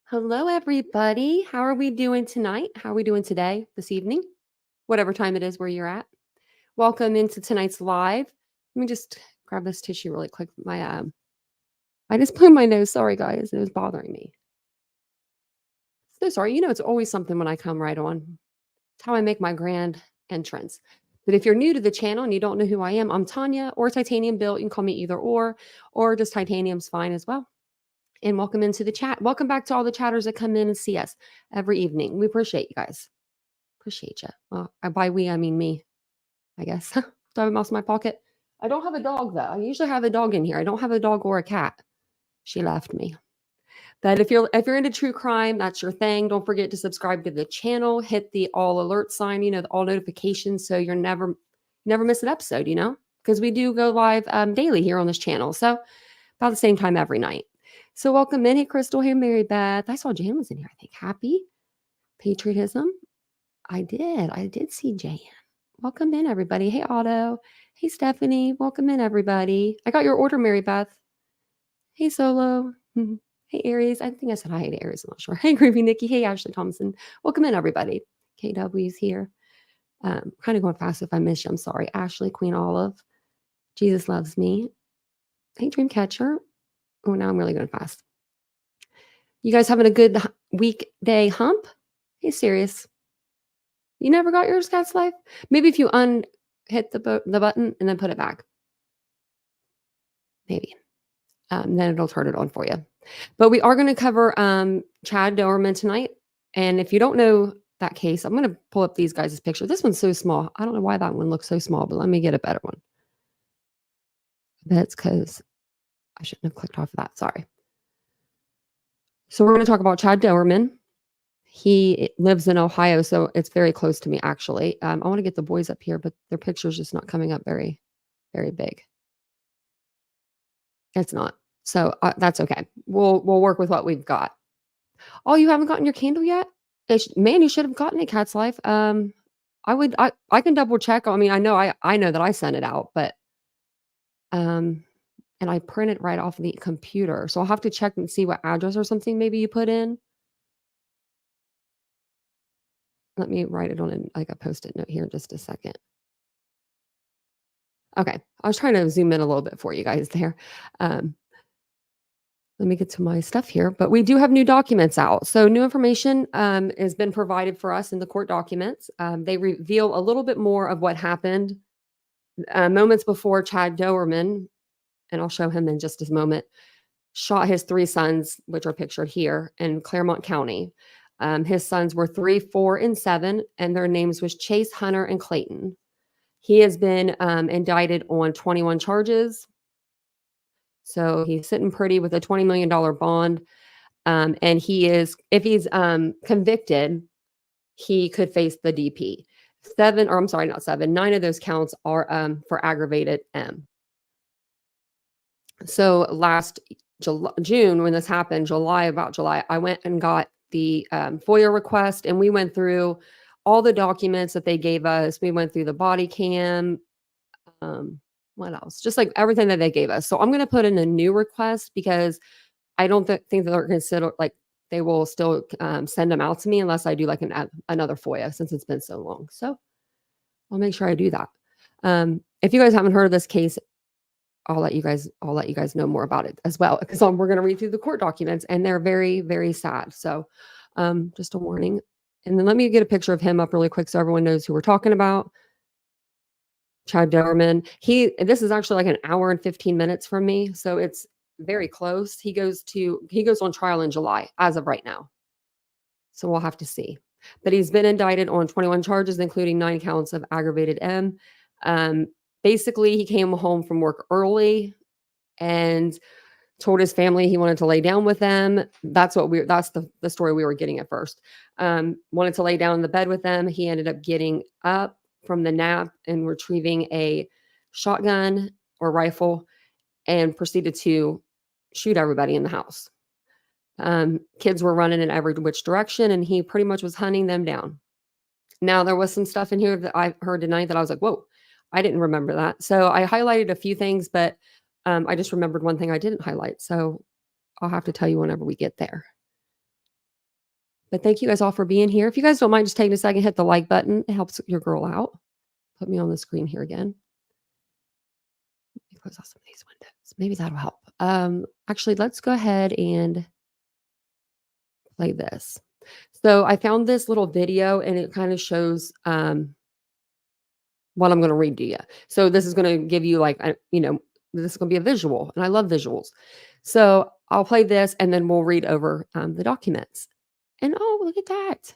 Hello, everybody. How are we doing tonight? How are we doing today, this evening, whatever time it is where you're at? Welcome into tonight's live. Let me just grab this tissue really quick. I just blew my nose. Sorry, guys. It was bothering me. So sorry. You know, it's always something when I come right on. It's how I make my grand entrance. But if you're new to the channel and you don't know who I am, I'm Tanya or TitaniumBuilt. You can call me either or just Titanium's fine as well. And welcome into the chat. Welcome back to all the chatters that come in and see us every evening. We appreciate you guys. Appreciate you. Well, by we, I mean me, I guess. Do I have a mouse in my pocket? I don't have a dog, though. I usually have a dog in here. I don't have a dog or a cat. She left me. But if you're into true crime, that's your thing. Don't forget to subscribe to the channel. Hit the all alert sign, the all notifications, so you're never miss an episode, because we do go live daily here on this channel. So about the same time every night. So welcome in. Hey, Crystal. Hey, Mary Beth. I saw Jan was in here, I think. Happy patriotism. I did see Jan. Welcome in, everybody. Hey, Otto. Hey, Stephanie. Welcome in, everybody. I got your order, Mary Beth. Hey, Solo. Hey, Aries. I think I said hi to Aries. I'm not sure. Hey, Groovy Nikki. Hey, Ashley Thompson. Welcome in, everybody. KW's here. Kind of going fast. If I miss you, I'm sorry. Ashley, Queen Olive. Jesus loves me. Hey, Dreamcatcher. Oh, now I'm really going fast. You guys having a good weekday hump? Hey, serious. You never got yours, Cat's Life? Maybe if you hit the button and then put it back. Maybe. Then it'll turn it on for you. But we are going to cover Chad Doerman tonight. And if you don't know that case, I'm going to pull up these guys' picture. This one's so small. I don't know why that one looks so small, but let me get a better one. That's because I shouldn't have clicked off of that. Sorry. So we're going to talk about Chad Doerman. He lives in Ohio, so it's very close to me, actually. I want to get the boys up here, but their picture's just not coming up very, very big. It's not. So that's okay. We'll work with what we've got. Oh, you haven't gotten your candle yet? Man, you should have gotten it, Cat's Life. I can double check. I mean, I know that I sent it out, but and I print it right off the computer. So I'll have to check and see what address or something maybe you put in. Let me write it on a Post-it note here in just a second. Okay, I was trying to zoom in a little bit for you guys there. Let me get to my stuff here. But we do have new documents out. So new information has been provided for us in the court documents. They reveal a little bit more of what happened moments before Chad Doerman, and I'll show him in just a moment, shot his 3 sons, which are pictured here, in Claremont County. His sons were 3, 4, and 7, and their names was Chase, Hunter, and Clayton. He has been indicted on 21 charges. So he's sitting pretty with a $20 million bond. And if he's convicted, he could face the DP. 9 of those counts are for aggravated M. So last June, when this happened, July, I went and got the FOIA request, and we went through all the documents that they gave us. We went through the body cam. What else? Just like everything that they gave us. So I'm going to put in a new request because I don't think that they're considered they will still send them out to me unless I do another FOIA since it's been so long. So I'll make sure I do that. If you guys haven't heard of this case, I'll let you guys know more about it as well, because we're going to read through the court documents and they're very, very sad. So just a warning. And then let me get a picture of him up really quick so everyone knows who we're talking about. Chad Doerman. This is actually like an hour and 15 minutes from me, so it's very close. He goes on trial in July as of right now. So we'll have to see. But he's been indicted on 21 charges, including 9 counts of aggravated M. Basically, he came home from work early and told his family he wanted to lay down with them. That's the story we were getting at first. Wanted to lay down in the bed with them. He ended up getting up from the nap and retrieving a shotgun or rifle and proceeded to shoot everybody in the house. Kids were running in every which direction, and he pretty much was hunting them down. Now, there was some stuff in here that I heard tonight that I was like, whoa, I didn't remember that. So I highlighted a few things, but I just remembered one thing I didn't highlight. So I'll have to tell you whenever we get there. But thank you guys all for being here. If you guys don't mind just taking a second, hit the like button. It helps your girl out. Put me on the screen here again. Let me close off some of these windows. Maybe that'll help. Actually, let's go ahead and play this. So I found this little video and it kind of shows what I'm going to read to you. So this is going to give you like, this is going to be a visual, and I love visuals. So I'll play this and then we'll read over the documents. And oh, look at that.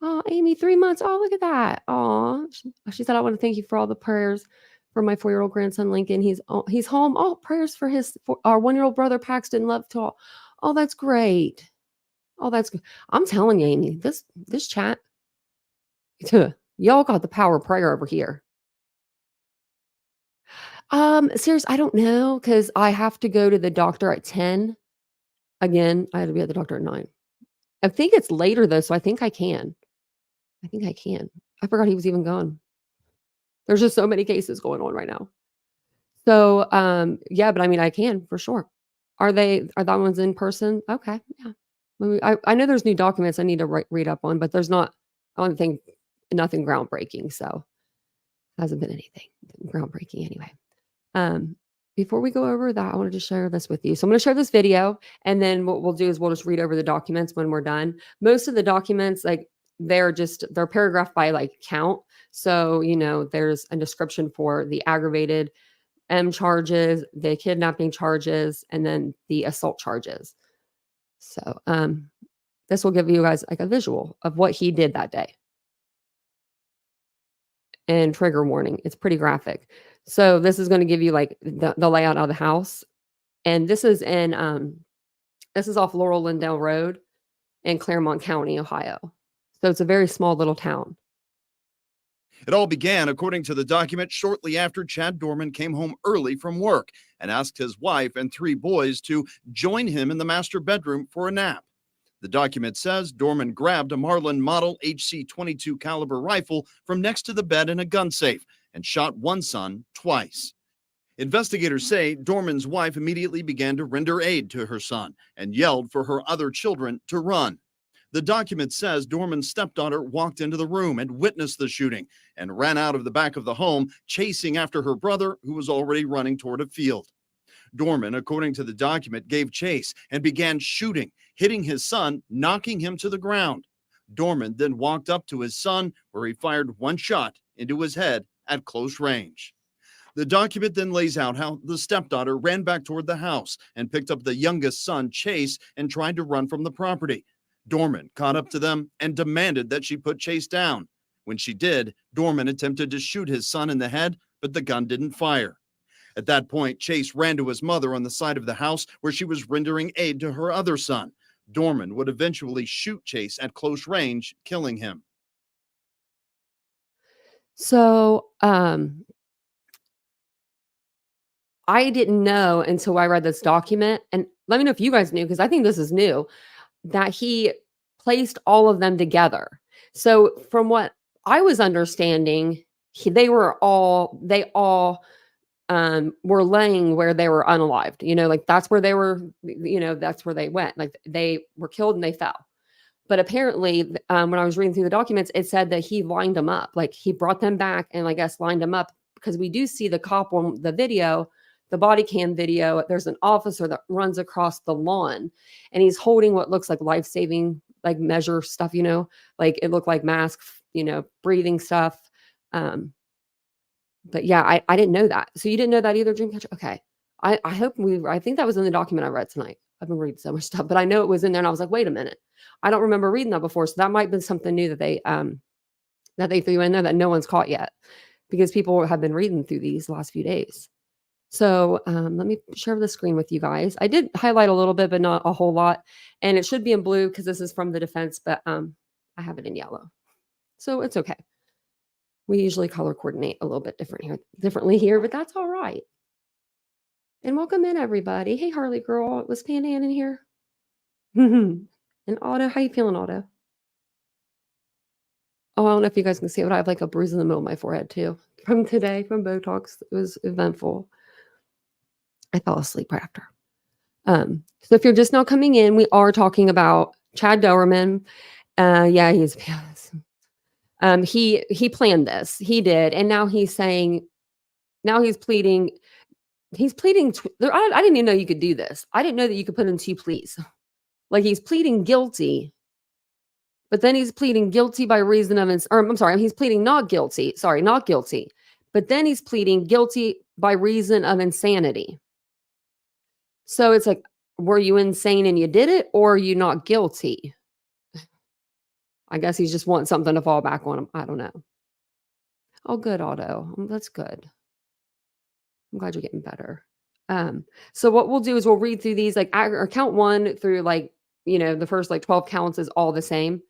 Oh, Amy, 3 months. Oh, look at that. Oh, she said, I want to thank you for all the prayers for my 4-year-old grandson, Lincoln. He's home. Oh, prayers for our 1-year-old brother, Paxton. Love to all. Oh, that's great. Oh, that's good. I'm telling you, Amy, this chat, y'all got the power of prayer over here. Seriously, I don't know because I have to go to the doctor at 10. Again, I had to be at the doctor at 9. I think it's later though, so I think I can. I forgot he was even gone. There's just so many cases going on right now. So, yeah, but I mean, I can for sure. Are that ones in person? Okay, yeah. I know there's new documents I need to read up on, but there's not. I don't think nothing groundbreaking. So, hasn't been anything groundbreaking anyway. Before we go over that, I wanted to share this with you. So I'm going to share this video, and then what we'll do is we'll just read over the documents when we're done. Most of the documents, like they're paragraphed by like count. So, there's a description for the aggravated M charges, the kidnapping charges, and then the assault charges. So, this will give you guys like a visual of what he did that day. And trigger warning, it's pretty graphic. So this is going to give you like the layout of the house. And this is this is off Laurel Lindell Road in Claremont County, Ohio. So it's a very small little town. It all began, according to the document, shortly after Chad Doerman came home early from work and asked his wife and 3 boys to join him in the master bedroom for a nap. The document says Doerman grabbed a Marlin model HC-22 caliber rifle from next to the bed in a gun safe and shot one son twice. Investigators say Doerman's wife immediately began to render aid to her son and yelled for her other children to run. The document says Doerman's stepdaughter walked into the room and witnessed the shooting and ran out of the back of the home, chasing after her brother, who was already running toward a field. Doerman, according to the document, gave chase and began shooting, hitting his son, knocking him to the ground. Doerman then walked up to his son, where he fired one shot into his head at close range. The document then lays out how the stepdaughter ran back toward the house and picked up the youngest son, Chase, and tried to run from the property. Doerman caught up to them and demanded that she put Chase down. When she did, Doerman attempted to shoot his son in the head, but the gun didn't fire. At that point, Chase ran to his mother on the side of the house where she was rendering aid to her other son. Doerman would eventually shoot Chase at close range, killing him. So, I didn't know until I read this document, and let me know if you guys knew, because I think this is new, that he placed all of them together. So from what I was understanding, they all were laying where they were unalived. Like that's where they were, that's where they went. Like they were killed and they fell. But apparently, when I was reading through the documents, it said that he lined them up. Like he brought them back and I guess lined them up, because we do see the cop on the video, the body cam video. There's an officer that runs across the lawn and he's holding what looks like life-saving, like measure stuff, like it looked like masks, breathing stuff. But yeah, I didn't know that. So you didn't know that either, Dreamcatcher? Okay. I think that was in the document I read tonight. I've been reading so much stuff, but I know it was in there and I was like, wait a minute. I don't remember reading that before. So that might have been something new that they threw in there that no one's caught yet, because people have been reading through these last few days. So let me share the screen with you guys. I did highlight a little bit, but not a whole lot. And it should be in blue because this is from the defense, but I have it in yellow. So it's okay. We usually color coordinate a little bit differently here, but that's all right. And welcome in, everybody. Hey, Harley girl. Was Pandan in here? And Otto, how you feeling, Otto? Oh, I don't know if you guys can see it, but I have like a bruise in the middle of my forehead too from today, from Botox. It was eventful. I fell asleep right after. So if you're just now coming in, we are talking about Chad Doerman. Yeah, he's he planned this. He did, and now he's saying now he's pleading. He's pleading. I didn't even know you could do this. I didn't know that you could put in 2 pleas. Like he's pleading guilty, but then he's pleading guilty by reason of or I'm sorry, he's pleading not guilty. Sorry, not guilty. But then he's pleading guilty by reason of insanity. So it's like, were you insane and you did it, or are you not guilty? I guess he's just wanting something to fall back on him. I don't know. Oh, good, Otto. That's good. I'm glad you're getting better. So what we'll do is we'll read through these like or count 1 through like, the first like 12 counts is all the same.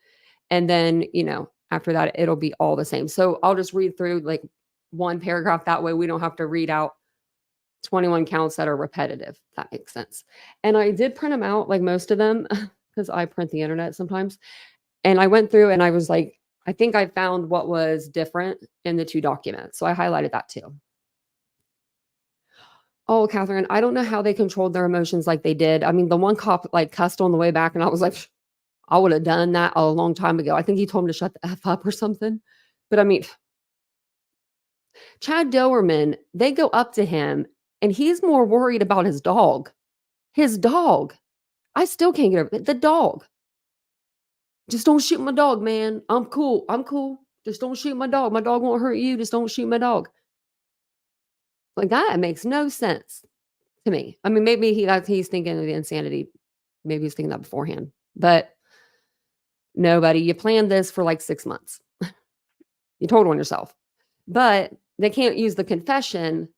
And then, after that, it'll be all the same. So I'll just read through like 1 paragraph. That way we don't have to read out 21 counts that are repetitive. If that makes sense. And I did print them out, like most of them, because I print the internet sometimes. And I went through and I was like, I think I found what was different in the 2 documents. So I highlighted that too. Oh, Catherine, I don't know how they controlled their emotions like they did. I mean, the one cop like cussed on the way back and I was like, I would have done that a long time ago. I think he told him to shut the F up or something. But I mean, Chad Doerman, they go up to him and he's more worried about his dog. His dog. I still can't get over it. The dog. Just don't shoot my dog, man. I'm cool. I'm cool. Just don't shoot my dog. My dog won't hurt you. Just don't shoot my dog. Like that makes no sense to me. I mean, maybe he's thinking of the insanity. Maybe he's thinking that beforehand. But no, buddy, you planned this for like 6 months. You told on yourself. But they can't use the confession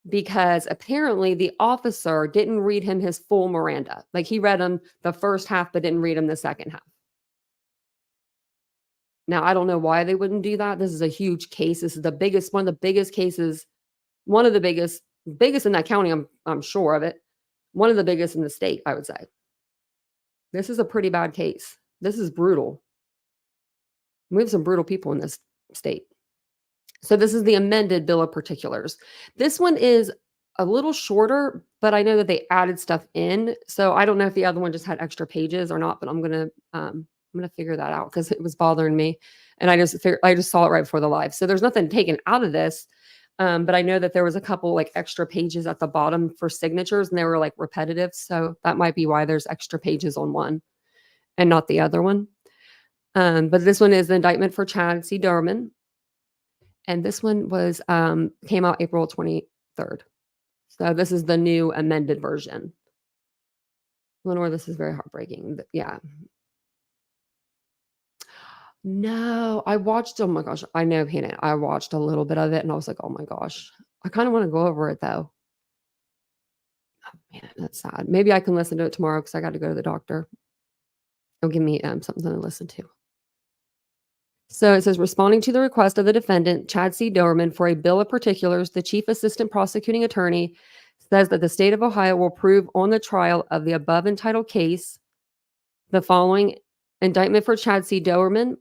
because apparently the officer didn't read him his full Miranda. Like he read him the first half, but didn't read him the second half. Now, I don't know why they wouldn't do that. This is a huge case. This is the biggest, one of the biggest cases, one of the biggest in that county. I'm sure of it. One of the biggest in the state, I would say. This is a pretty bad case. This is brutal. We have some brutal people in this state. So this is the amended Bill of Particulars. This one is a little shorter, but I know that they added stuff in. So I don't know if the other one just had extra pages or not, but I'm gonna figure that out because it was bothering me, and I just saw it right before the live. So there's nothing taken out of this, but I know that there was a couple like extra pages at the bottom for signatures, and they were like repetitive. So that might be why there's extra pages on one and not the other one. But this one is the indictment for Chad C. Doerman. And this one was came out April 23rd. So this is the new amended version. Lenore, this is very heartbreaking. Yeah. No, I watched, oh my gosh, I know, Hannah. I watched a little bit of it and I was like, oh my gosh. I kind of want to go over it though. Oh man, that's sad. Maybe I can listen to it tomorrow because I got to go to the doctor. It'll give me something to listen to. So it says, responding to the request of the defendant, Chad C. Doerman, for a bill of particulars, the chief assistant prosecuting attorney says that the state of Ohio will prove on the trial of the above entitled case the following: indictment for Chad C. Doerman,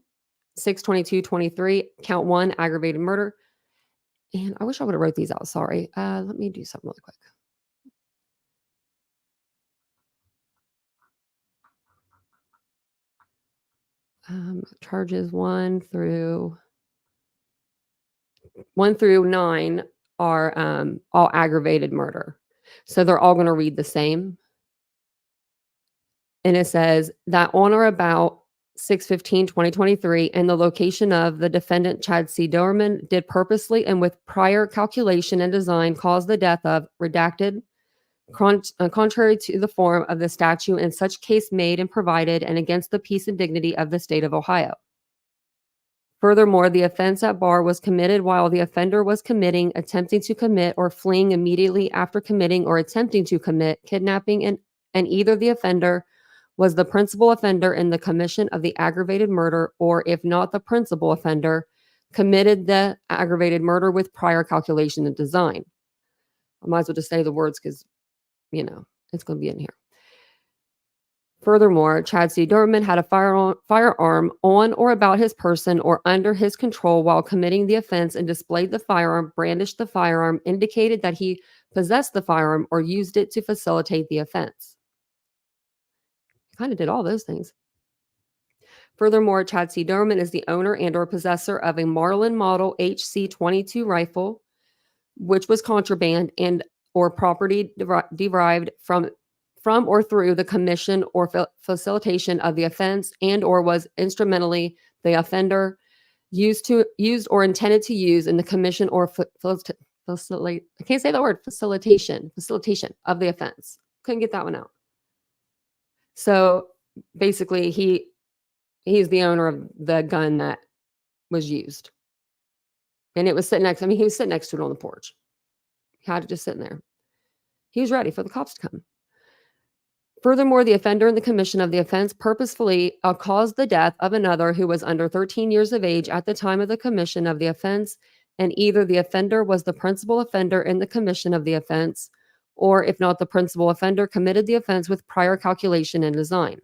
6/22/23, count 1, aggravated murder. And I wish I would have wrote these out. Sorry. Let me do something really quick. Charges 1 through 9 are all aggravated murder. So they're all going to read the same. And it says that on or about 6/15/2023 and the location of the defendant Chad C. Doerman did purposely and with prior calculation and design cause the death of redacted contrary to the form of the statute in such case made and provided and against the peace and dignity of the state of Ohio. Furthermore, the offense at bar was committed while the offender was committing, attempting to commit, or fleeing immediately after committing or attempting to commit kidnapping, and either the offender was the principal offender in the commission of the aggravated murder, or if not the principal offender, committed the aggravated murder with prior calculation and design. I might as well just say the words because, it's going to be in here. Furthermore, Chad C. Doerman had a firearm on or about his person or under his control while committing the offense and displayed the firearm, brandished the firearm, indicated that he possessed the firearm, or used it to facilitate the offense. Kind of did all those things. Furthermore, Chad C. Doerman is the owner and or possessor of a Marlin Model HC-22 rifle, which was contraband and or property derived from or through the commission or facilitation of the offense, and or was instrumentally the offender used or intended to use in the commission or facilitate. I can't say that word. Facilitation of the offense. Couldn't get that one out. So basically, he's the owner of the gun that was used, and it was sitting next. I mean, he was sitting next to it on the porch. He had it just sitting there. He was ready for the cops to come. Furthermore, the offender in the commission of the offense purposefully caused the death of another who was under 13 years of age at the time of the commission of the offense, and either the offender was the principal offender in the commission of the offense, or if not the principal offender, committed the offense with prior calculation and design.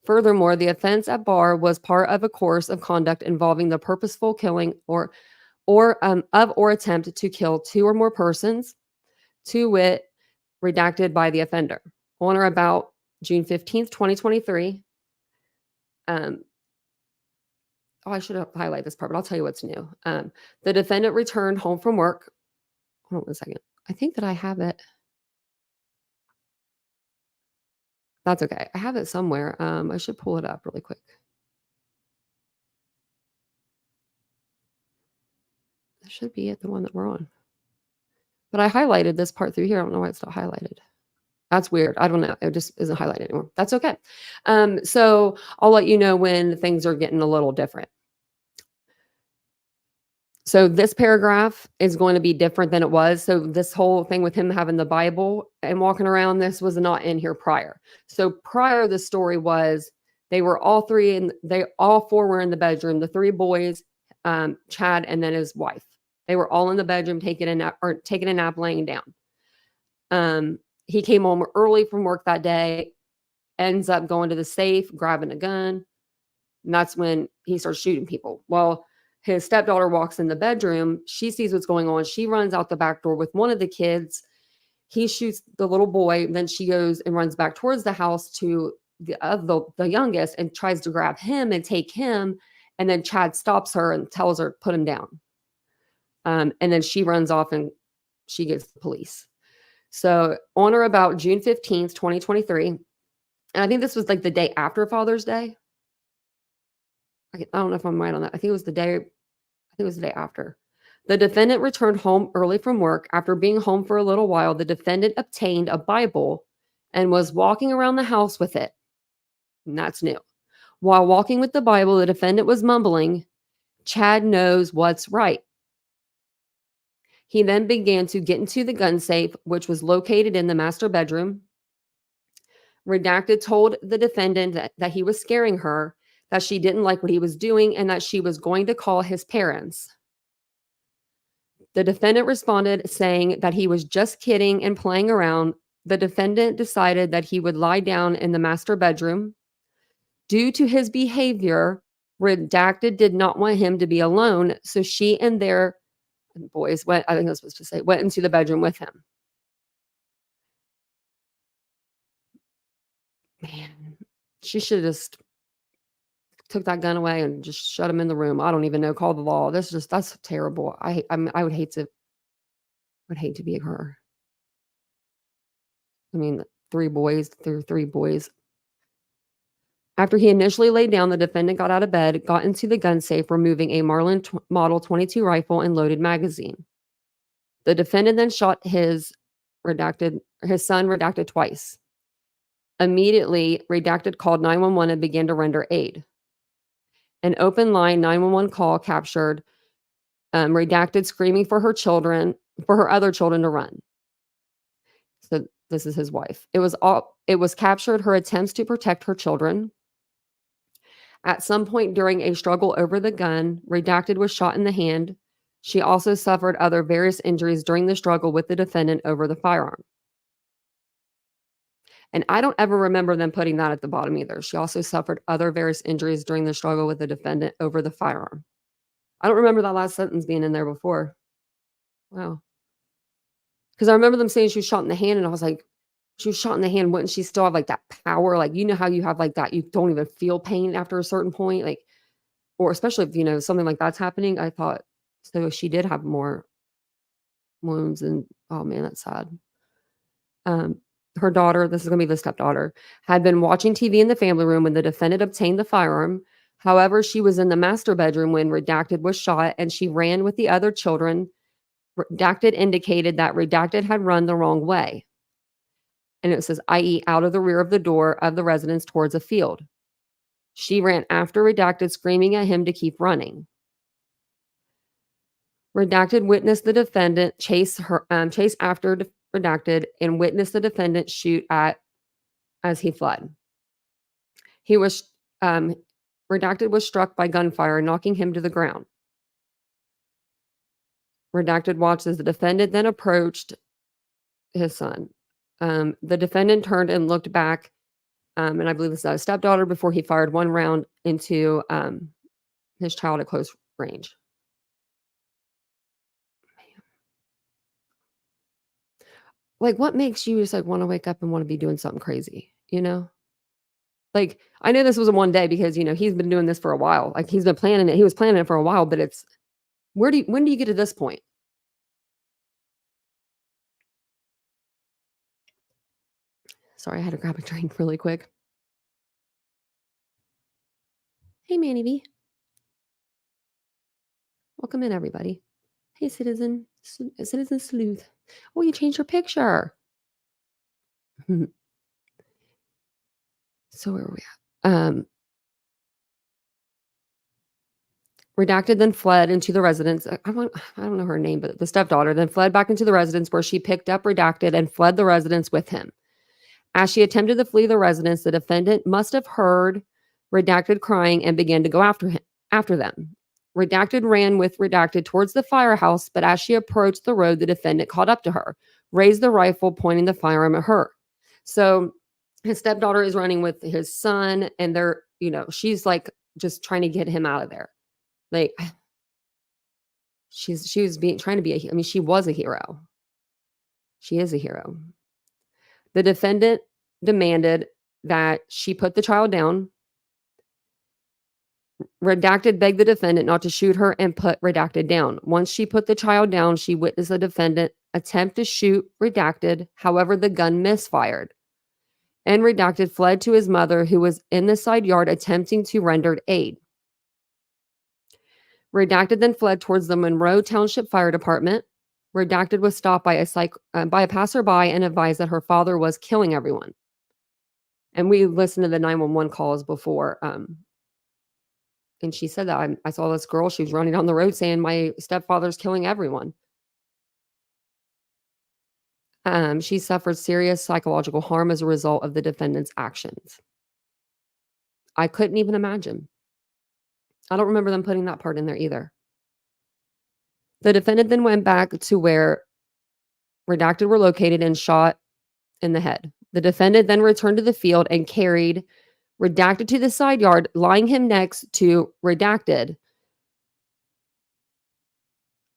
Furthermore, the offense at bar was part of a course of conduct involving the purposeful killing or attempt to kill two or more persons, to wit, redacted by the offender. On or about June 15th, 2023. I should have highlighted this part, but I'll tell you what's new. The defendant returned home from work. Hold on 1 second. I think that I have it. That's okay. I have it somewhere. I should pull it up really quick. That should be it, the one that we're on. But I highlighted this part through here. I don't know why it's not highlighted. That's weird. I don't know. It just isn't highlighted anymore. That's okay. So I'll let you know when things are getting a little different. So this paragraph is going to be different than it was. So this whole thing with him having the Bible and walking around, this was not in here prior. So prior, the story was they were all four were in the bedroom. The three boys, Chad, and then his wife. They were all in the bedroom taking a nap, laying down. He came home early from work that day, ends up going to the safe, grabbing a gun. And that's when he starts shooting people. Well, his stepdaughter walks in the bedroom. She sees what's going on. She runs out the back door with one of the kids. He shoots the little boy. Then she goes and runs back towards the house to the youngest and tries to grab him and take him. And then Chad stops her and tells her, put him down. And then she runs off and she gets the police. So on or about June 15th, 2023, and I think this was like the day after Father's Day. I don't know if I'm right on that. I think it was the day after. The defendant returned home early from work. After being home for a little while, the defendant obtained a Bible and was walking around the house with it. And that's new. While walking with the Bible, the defendant was mumbling, "Chad knows what's right." He then began to get into the gun safe, which was located in the master bedroom. Redacted told the defendant that he was scaring her, that she didn't like what he was doing, and that she was going to call his parents. The defendant responded saying that he was just kidding and playing around. The defendant decided that he would lie down in the master bedroom. Due to his behavior, Redacted did not want him to be alone, so she and their boys went into the bedroom with him. Man, she should have just took that gun away and just shut him in the room. I don't even know. Call the law. That's terrible. I would hate to be her. I mean, three boys. After he initially laid down, the defendant got out of bed, got into the gun safe, removing a Marlin Model 22 rifle and loaded magazine. The defendant then shot his son, Redacted, twice. Immediately, Redacted called 911 and began to render aid. An open line 911 call captured Redacted screaming for her other children to run. So this is his wife. It was captured her attempts to protect her children. At some point during a struggle over the gun, Redacted was shot in the hand. She also suffered other various injuries during the struggle with the defendant over the firearm. And I don't ever remember them putting that at the bottom either. She also suffered other various injuries during the struggle with the defendant over the firearm. I don't remember that last sentence being in there before. Wow. Because I remember them saying she was shot in the hand, and I was like, she was shot in the hand, wouldn't she still have like that power? Like, you know how you have like that, you don't even feel pain after a certain point, like, or especially if, something like that's happening. I thought, so she did have more wounds, and oh man, that's sad. Her daughter, this is going to be the stepdaughter, had been watching TV in the family room when the defendant obtained the firearm. However, she was in the master bedroom when Redacted was shot, and she ran with the other children. Redacted indicated that Redacted had run the wrong way. And it says, i.e., out of the rear of the door of the residence towards a field. She ran after Redacted, screaming at him to keep running. Redacted witnessed the defendant chase after Redacted and witnessed the defendant shoot as he fled. He was Redacted was struck by gunfire, knocking him to the ground. Redacted watched as the defendant then approached his son. The defendant turned and looked back, and I believe this is a stepdaughter, before he fired one round into his child at close range. Like, what makes you just like want to wake up and want to be doing something crazy, Like, I know this wasn't one day because, he's been doing this for a while. Like, he's been planning it. He was planning it for a while, but it's when do you get to this point? Sorry, I had to grab a drink really quick. Hey, Manny B. Welcome in, everybody. Hey, Citizen Sleuth. Oh, you changed your picture. So where were we at? Redacted then fled into the residence. I don't know her name, but the stepdaughter then fled back into the residence, where she picked up Redacted and fled the residence with him. As she attempted to flee the residence, the defendant must have heard Redacted crying and began to go after them. Redacted ran with Redacted towards the firehouse, but as she approached the road, the defendant caught up to her, raised the rifle, pointing the firearm at her. So his stepdaughter is running with his son, and they're, she's like just trying to get him out of there. Like, she was trying to be she was a hero. She is a hero. The defendant demanded that she put the child down. Redacted begged the defendant not to shoot her and put Redacted down. Once she put the child down, she witnessed the defendant attempt to shoot Redacted. However, the gun misfired, and Redacted fled to his mother, who was in the side yard attempting to render aid. Redacted then fled towards the Monroe Township Fire Department. Redacted was stopped by a passerby and advised that her father was killing everyone. And we listened to the 911 calls before. And she said that I saw this girl. She was running down the road saying, "My stepfather's killing everyone." She suffered serious psychological harm as a result of the defendant's actions. I couldn't even imagine. I don't remember them putting that part in there either. The defendant then went back to where Redacted were located and shot in the head. The defendant then returned to the field and carried Redacted to the side yard, lying him next to Redacted.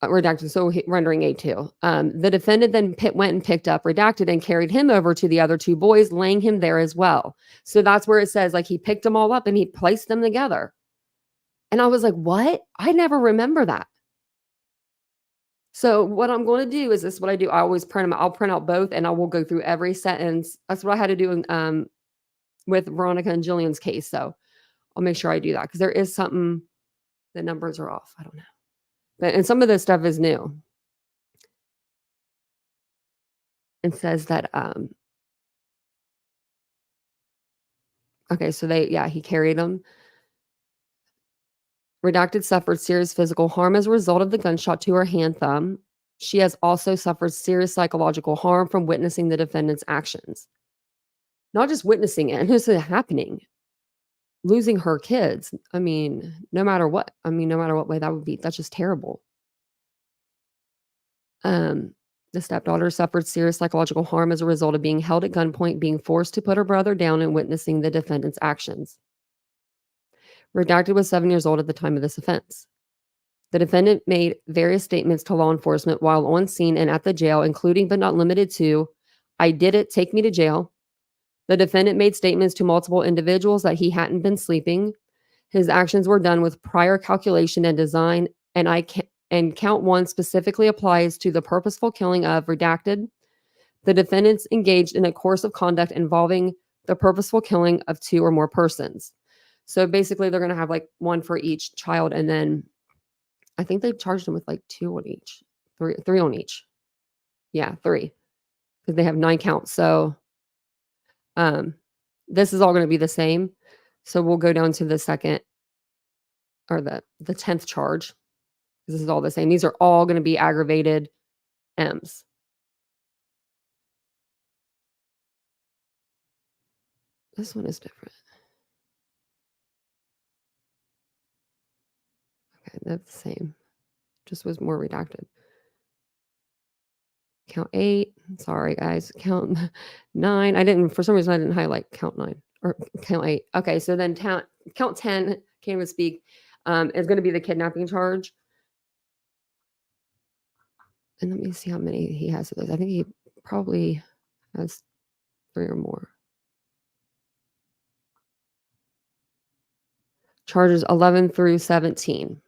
So rendering aid too. The defendant then went and picked up Redacted and carried him over to the other two boys, laying him there as well. So that's where it says, like, he picked them all up and he placed them together. And I was like, what? I never remember that. So what I'm going to do is this is what I do. I always print them. I'll print out both and I will go through every sentence. That's what I had to do with Veronica and Jillian's case. So I'll make sure I do that because there is something, the numbers are off. I don't know. And some of this stuff is new. It says that, okay, so he carried them. Redacted suffered serious physical harm as a result of the gunshot to her hand thumb. She has also suffered serious psychological harm from witnessing the defendant's actions. Not just witnessing it, and it's happening. Losing her kids. No matter what way that would be, that's just terrible. The stepdaughter suffered serious psychological harm as a result of being held at gunpoint, being forced to put her brother down, and witnessing the defendant's actions. Redacted was 7 years old at the time of this offense. The defendant made various statements to law enforcement while on scene and at the jail, including but not limited to, I did it. Take me to jail. The defendant made statements to multiple individuals that he hadn't been sleeping. His actions were done with prior calculation and design, and count 1 specifically applies to the purposeful killing of redacted. The defendants engaged in a course of conduct involving the purposeful killing of 2 or more persons. So basically, they're going to have like 1 for each child, and then I think they charged them with like 2 on each, 3 on each. Yeah, 3, because they have 9 counts. So this is all going to be the same. So we'll go down to the second or the 10th charge. This is all the same. These are all going to be aggravated M's. This one is different. Okay, that's the same. Just was more redacted. Count 8. Sorry, guys. Count 9. For some reason, I didn't highlight count 9 or count 8. Okay, so then count 10, can't even speak, is going to be the kidnapping charge. And let me see how many he has of those. I think he probably has 3 or more. Charges 11 through 17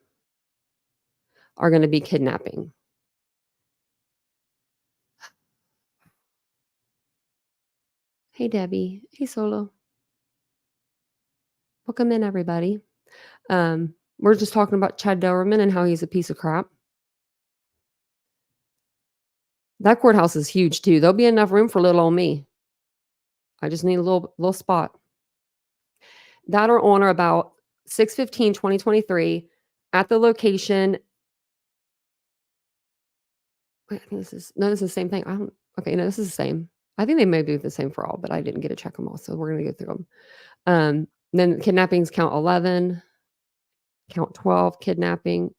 are going to be kidnapping. Hey, Debbie. Hey, Solo. Welcome in, everybody. We're just talking about Chad Doerman and how he's a piece of crap. That courthouse is huge, too. There'll be enough room for little old me. I just need a little spot. That or on or about 6/15/2023 at the location. Wait, I think this is the same thing. This is the same. I think they may do the same for all, but I didn't get to check them all, so we're going to go through them. Then kidnappings, count 11, count 12, kidnapping,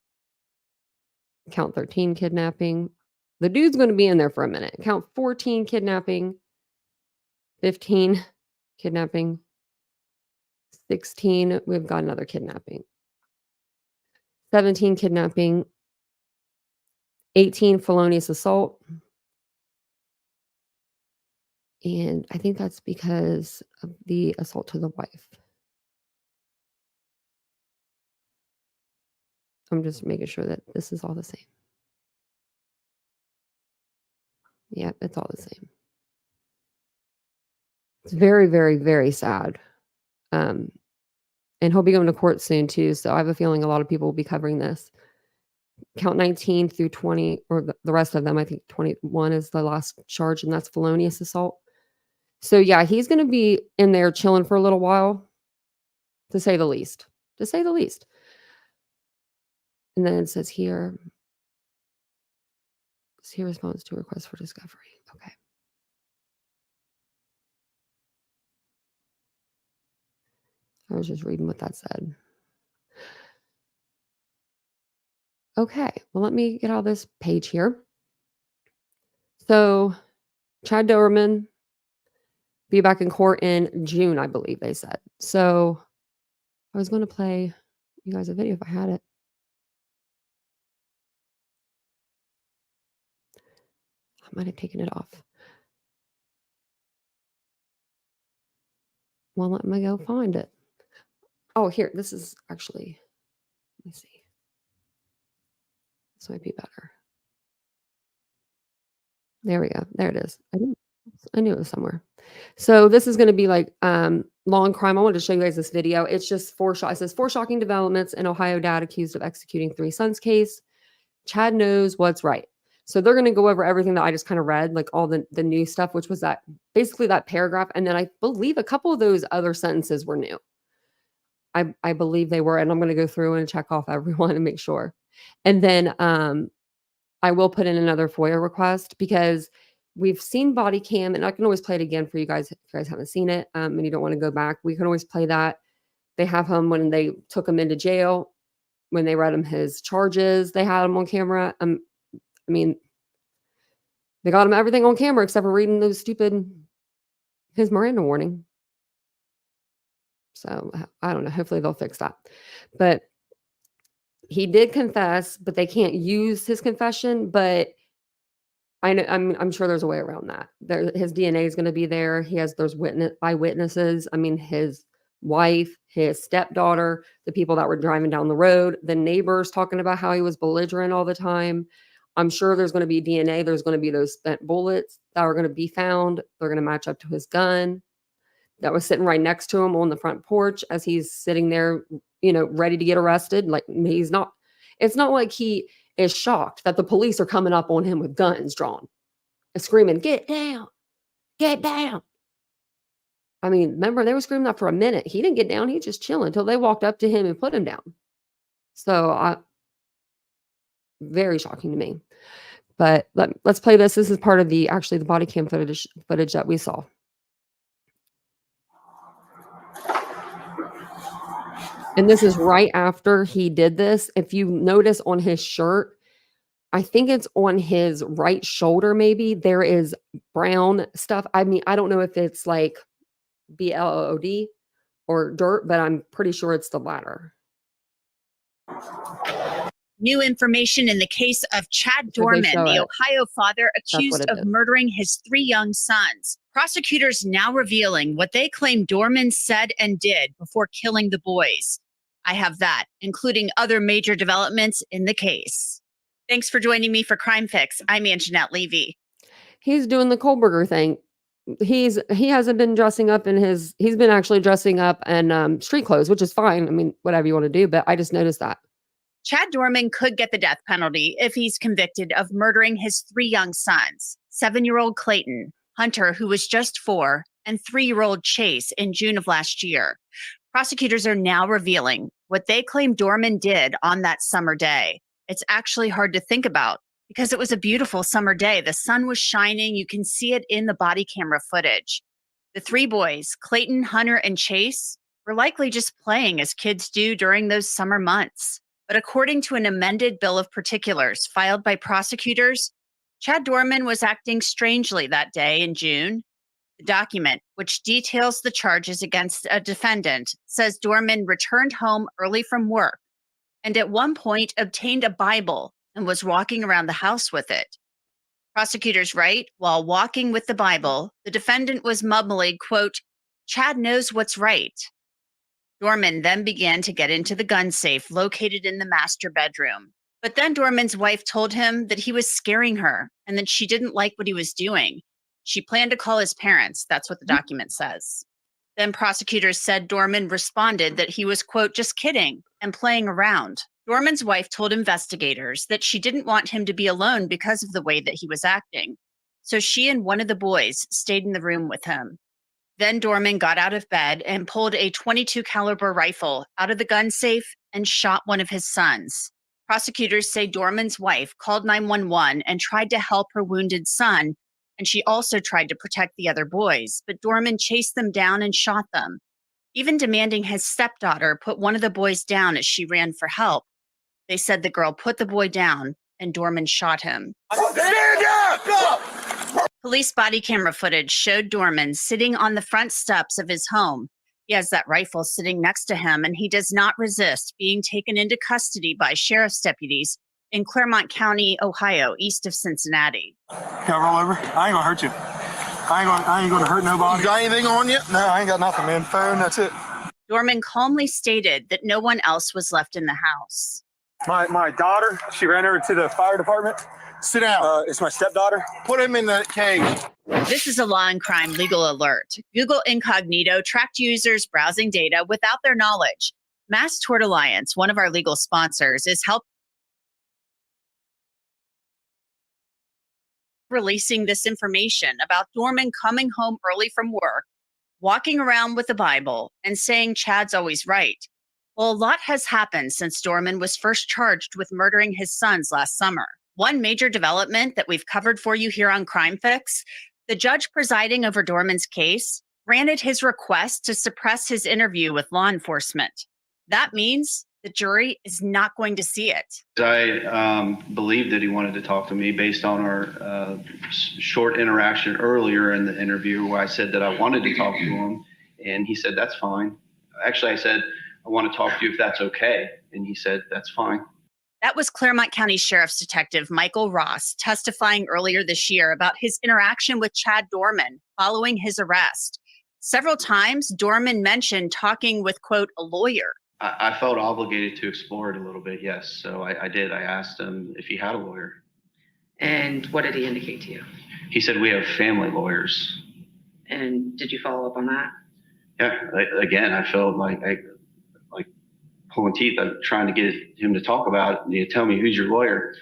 count 13, kidnapping. The dude's going to be in there for a minute. Count 14, kidnapping, 15, kidnapping, 16, we've got another kidnapping, 17, kidnapping, 18, felonious assault. And I think that's because of the assault to the wife. I'm just making sure that this is all the same. Yeah, it's all the same. It's very, very, very sad. And he'll be going to court soon too. So I have a feeling a lot of people will be covering this. Count 19 through 20, or the rest of them, I think 21 is the last charge, and that's felonious assault. So yeah, he's going to be in there chilling for a little while, to say the least. To say the least. And then it says here, he responds to requests for discovery. Okay. I was just reading what that said. Okay, well, let me get out this page here. So, Chad Doerman be back in court in June, I believe they said. So, I was going to play you guys a video if I had it. I might have taken it off. Well, let me go find it. Oh, here, this is actually, let me see. This might be better. There we go. There it is. I knew it was somewhere. So this is going to be like law and crime. I wanted to show you guys this video. It's just it says 4 shocking developments in Ohio dad accused of executing 3 sons case. Chad knows what's right. So they're going to go over everything that I just kind of read, like all the new stuff, which was basically that paragraph. And then I believe a couple of those other sentences were new. I believe they were, and I'm going to go through and check off everyone and make sure. And then I will put in another FOIA request because we've seen body cam, and I can always play it again for you guys if you guys haven't seen it and you don't want to go back. We can always play that. They have him when they took him into jail, when they read him his charges. They had him on camera. I mean, they got him everything on camera except for reading his Miranda warning. So I don't know. Hopefully they'll fix that. But he did confess, but they can't use his confession. But I know, I'm sure there's a way around that. His DNA is going to be there. There's eyewitnesses. I mean, his wife, his stepdaughter, the people that were driving down the road, the neighbors talking about how he was belligerent all the time. I'm sure there's going to be DNA. There's going to be those spent bullets that are going to be found. They're going to match up to his gun that was sitting right next to him on the front porch as he's sitting there, ready to get arrested. Like, it's not like he is shocked that the police are coming up on him with guns drawn and screaming, "Get down, get down." I mean, remember, they were screaming that for a minute. He didn't get down. He just chilling until they walked up to him and put him down. So very shocking to me. But let's play this. This is part of the body cam footage that we saw. And this is right after he did this. If you notice on his shirt, I think it's on his right shoulder, maybe, there is brown stuff. I mean, I don't know if it's like BLOD or dirt, but I'm pretty sure it's the latter. New information in the case of Chad Doerman, the Ohio father accused of murdering his 3 young sons. Prosecutors now revealing what they claim Doerman said and did before killing the boys. I have that, including other major developments in the case. Thanks for joining me for Crime Fix. I'm Anjanette Levy. He's doing the Kohlberger thing. He hasn't been dressing up he's been actually dressing up in street clothes, which is fine. I mean, whatever you want to do, but I just noticed that. Chad Doerman could get the death penalty if he's convicted of murdering his 3 young sons, 7-year-old Clayton, Hunter, who was just 4, and 3-year-old Chase in June of last year. Prosecutors are now revealing what they claim Doerman did on that summer day. It's actually hard to think about because it was a beautiful summer day. The sun was shining. You can see it in the body camera footage. The 3 boys, Clayton, Hunter, and Chase, were likely just playing as kids do during those summer months. But according to an amended bill of particulars filed by prosecutors, Chad Doerman was acting strangely that day in June. The document, which details the charges against a defendant, says Doerman returned home early from work and at one point obtained a Bible and was walking around the house with it. Prosecutors write, while walking with the Bible, the defendant was mumbling, quote, "Chad knows what's right." Doerman then began to get into the gun safe located in the master bedroom. But then Doerman's wife told him that he was scaring her and that she didn't like what he was doing. She planned to call his parents. That's what the document says. Then prosecutors said Doerman responded that he was, quote, "just kidding" and playing around. Doerman's wife told investigators that she didn't want him to be alone because of the way that he was acting. So she and one of the boys stayed in the room with him. Then Doerman got out of bed and pulled a .22 caliber rifle out of the gun safe and shot one of his sons. Prosecutors say Doerman's wife called 911 and tried to help her wounded son, and she also tried to protect the other boys, but Doerman chased them down and shot them, even demanding his stepdaughter put one of the boys down as she ran for help. They said the girl put the boy down and Doerman shot him. Stand up! Police body camera footage showed Doerman sitting on the front steps of his home. He has that rifle sitting next to him, and he does not resist being taken into custody by sheriff's deputies in Claremont County, Ohio, east of Cincinnati. Can I roll over? I ain't gonna hurt you. I ain't gonna hurt nobody. You got anything on you? No, I ain't got nothing, man. Phone, that's it. Doerman calmly stated that no one else was left in the house. My daughter, she ran over to the fire department. Sit down. It's my stepdaughter. Put him in the cage. This is a law and crime legal alert. Google Incognito tracked users browsing data without their knowledge. Mass Tort Alliance, one of our legal sponsors, is helping releasing this information about Doerman coming home early from work, walking around with the Bible, and saying Chad's always right. Well, a lot has happened since Doerman was first charged with murdering his sons last summer. One major development that we've covered for you here on Crime Fix, the judge presiding over Doerman's case granted his request to suppress his interview with law enforcement. That means the jury is not going to see it. I believed that he wanted to talk to me based on our short interaction earlier in the interview where I said that I wanted to talk to him, and he said, that's fine. Actually, I said, I want to talk to you if that's okay. And he said, that's fine. That was Claremont County Sheriff's Detective Michael Ross testifying earlier this year about his interaction with Chad Doerman following his arrest. Several times, Doerman mentioned talking with, quote, a lawyer. I felt obligated to explore it a little bit, yes. So I did. I asked him if he had a lawyer. And what did he indicate to you? He said, we have family lawyers. And did you follow up on that? Yeah, again, I felt like pulling teeth. I'm trying to get him to talk about it. Tell me, who's your lawyer?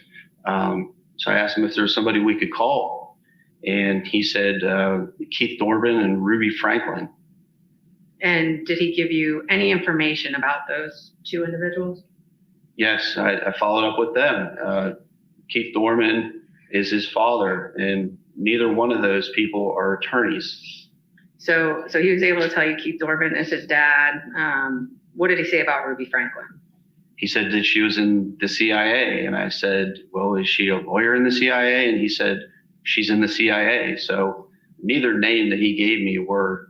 So I asked him if there was somebody we could call. And he said, Keith Doerman and Ruby Franklin. And did he give you any information about those two individuals? Yes, I followed up with them. Keith Doerman is his father, and neither one of those people are attorneys. So he was able to tell you Keith Doerman is his dad. What did he say about Ruby Franklin? He said that she was in the CIA, and I said, well, is she a lawyer in the CIA? And he said, she's in the CIA. So neither name that he gave me were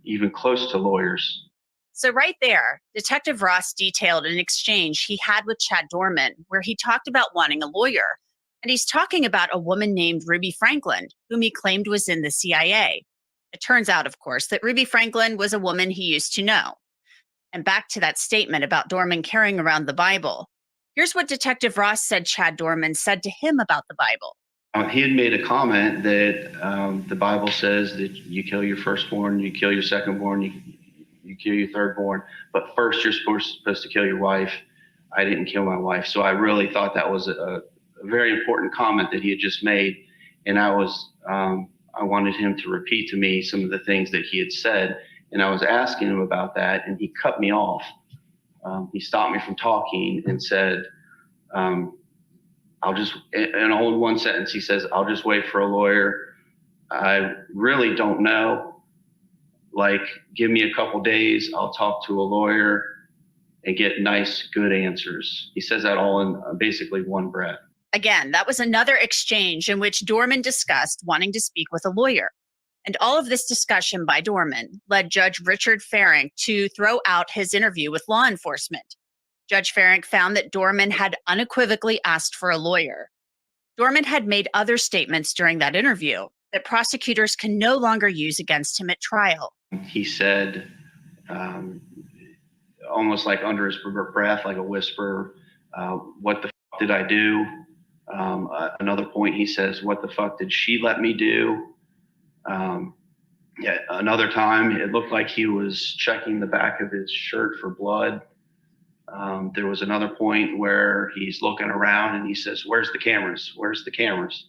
even close to lawyers. So right there, Detective Ross detailed an exchange he had with Chad Doerman where he talked about wanting a lawyer. And he's talking about a woman named Ruby Franklin, whom he claimed was in the CIA. It turns out, of course, that Ruby Franklin was a woman he used to know. And back to that statement about Doerman carrying around the Bible. Here's what Detective Ross said Chad Doerman said to him about the Bible. He had made a comment that the Bible says that you kill your firstborn, you kill your secondborn, you kill your thirdborn, but first you're supposed to kill your wife. I didn't kill my wife. So I really thought that was a very important comment that he had just made. And I wanted him to repeat to me some of the things that he had said. And I was asking him about that, and he cut me off. He stopped me from talking and said, in all one sentence, he says, I'll just wait for a lawyer. I really don't know. Like, give me a couple days. I'll talk to a lawyer and get nice, good answers. He says that all in basically one breath. Again, that was another exchange in which Doerman discussed wanting to speak with a lawyer. And all of this discussion by Doerman led Judge Richard Farink to throw out his interview with law enforcement. Judge Farink found that Doerman had unequivocally asked for a lawyer. Doerman had made other statements during that interview that prosecutors can no longer use against him at trial. He said, almost like under his breath, like a whisper, what the fuck did I do? Another point, he says, what the fuck did she let me do? Another time, it looked like he was checking the back of his shirt for blood. There was another point where he's looking around and he says, where's the cameras? Where's the cameras?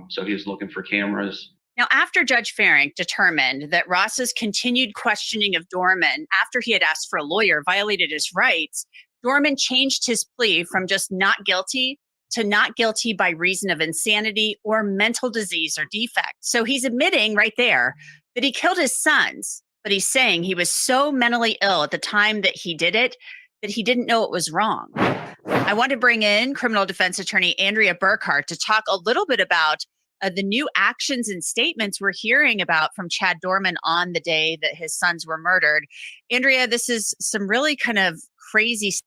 So he was looking for cameras. Now, after Judge Farink determined that Ross's continued questioning of Doerman after he had asked for a lawyer violated his rights, Doerman changed his plea from just not guilty to not guilty by reason of insanity or mental disease or defect. So he's admitting right there that he killed his sons, but he's saying he was so mentally ill at the time that he did it that he didn't know it was wrong. I want to bring in criminal defense attorney Andrea Burkhart to talk a little bit about the new actions and statements we're hearing about from Chad Doerman on the day that his sons were murdered. Andrea, this is some really kind of crazy stuff.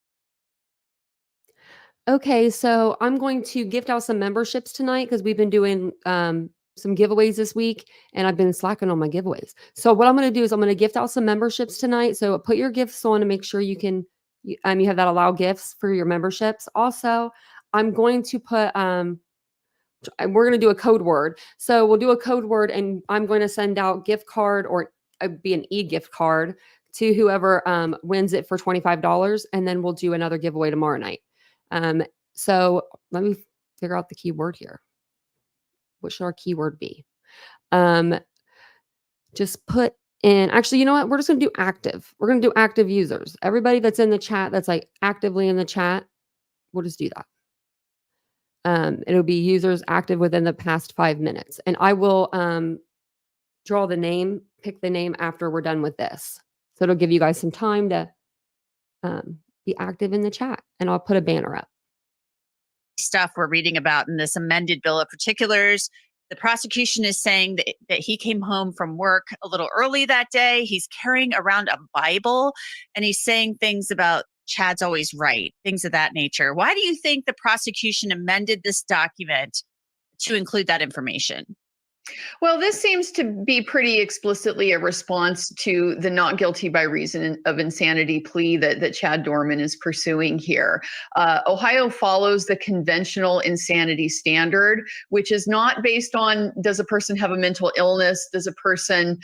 Okay, so I'm going to gift out some memberships tonight because we've been doing some giveaways this week, and I've been slacking on my giveaways. So what I'm going to do is I'm going to gift out some memberships tonight. So put your gifts on to make sure you can you have that allow gifts for your memberships. Also, I'm going to put we're going to do a code word. So we'll do a code word, and I'm going to send out gift card or be an e-gift card to whoever wins it for $25, and then we'll do another giveaway tomorrow night. So let me figure out the keyword here. What should our keyword be? Just put in, actually, you know what? We're just going to do active. We're going to do active users. Everybody that's in the chat, that's like actively in the chat, we'll just do that. It'll be users active within the past 5 minutes. And I will draw the name, pick the name after we're done with this. So it'll give you guys some time to be active in the chat, and I'll put a banner up. Stuff we're reading about in this amended bill of particulars. The prosecution is saying that he came home from work a little early that day. He's carrying around a Bible, and he's saying things about Chad's always right, things of that nature. Why do you think the prosecution amended this document to include that information? Well, this seems to be pretty explicitly a response to the not guilty by reason of insanity plea that Chad Doerman is pursuing here. Ohio follows the conventional insanity standard, which is not based on does a person have a mental illness, is a person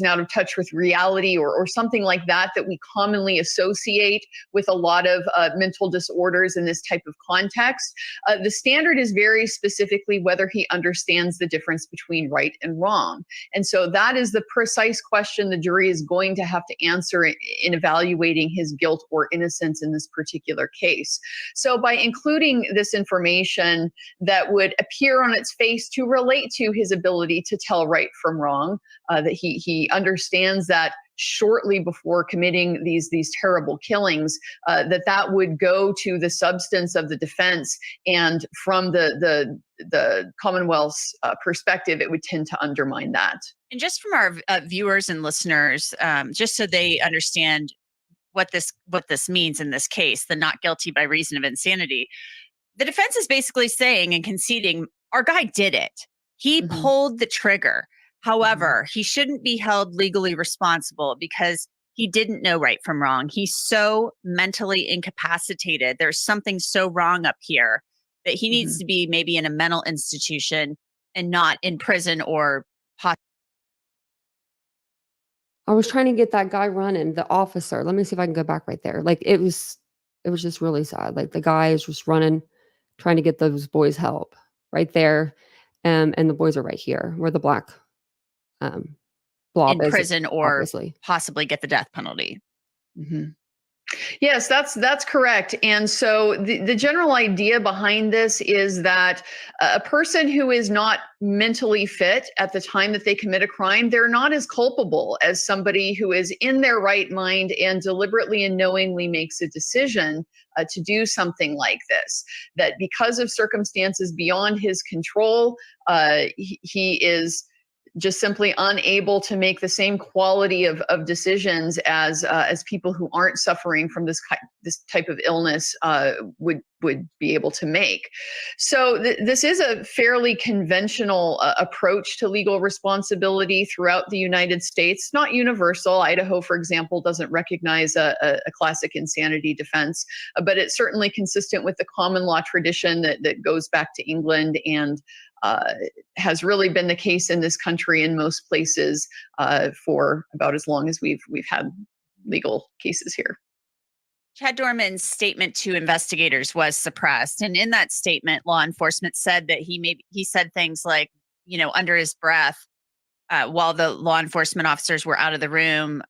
out of touch with reality, or something like that we commonly associate with a lot of mental disorders in this type of context. The standard is very specifically whether he understands the difference between right and wrong. And so that is the precise question the jury is going to have to answer in evaluating his guilt or innocence in this particular case. So by including this information that would appear on its face to relate to his ability to tell right from wrong, that he understands that shortly before committing these terrible killings, that would go to the substance of the defense, and from the Commonwealth's perspective, it would tend to undermine that. And just from our viewers and listeners, just so they understand what this means in this case, the not guilty by reason of insanity, the defense is basically saying and conceding our guy did it. He pulled the trigger. However, he shouldn't be held legally responsible because he didn't know right from wrong. He's so mentally incapacitated. There's something so wrong up here that he needs to be maybe in a mental institution and not in prison or I was trying to get that guy running, the officer. Let me see if I can go back right there. Like it was just really sad. Like the guy is just running, trying to get those boys help right there. And the boys are right here where the black blob in is, prison or obviously. possibly get the death penalty. Yes, that's correct. And so the general idea behind this is that a person who is not mentally fit at the time that they commit a crime, they're not as culpable as somebody who is in their right mind and deliberately and knowingly makes a decision to do something like this. That because of circumstances beyond his control, he is just simply unable to make the same quality of decisions as people who aren't suffering from this type of illness would be able to make. So this is a fairly conventional approach to legal responsibility throughout the United States. Not universal. Idaho, for example, doesn't recognize a classic insanity defense, but it's certainly consistent with the common law tradition that goes back to England and has really been the case in this country in most places for about as long as we've had legal cases here. Chad Doerman's statement to investigators was suppressed, and in that statement, law enforcement said that he said things like, under his breath, while the law enforcement officers were out of the room,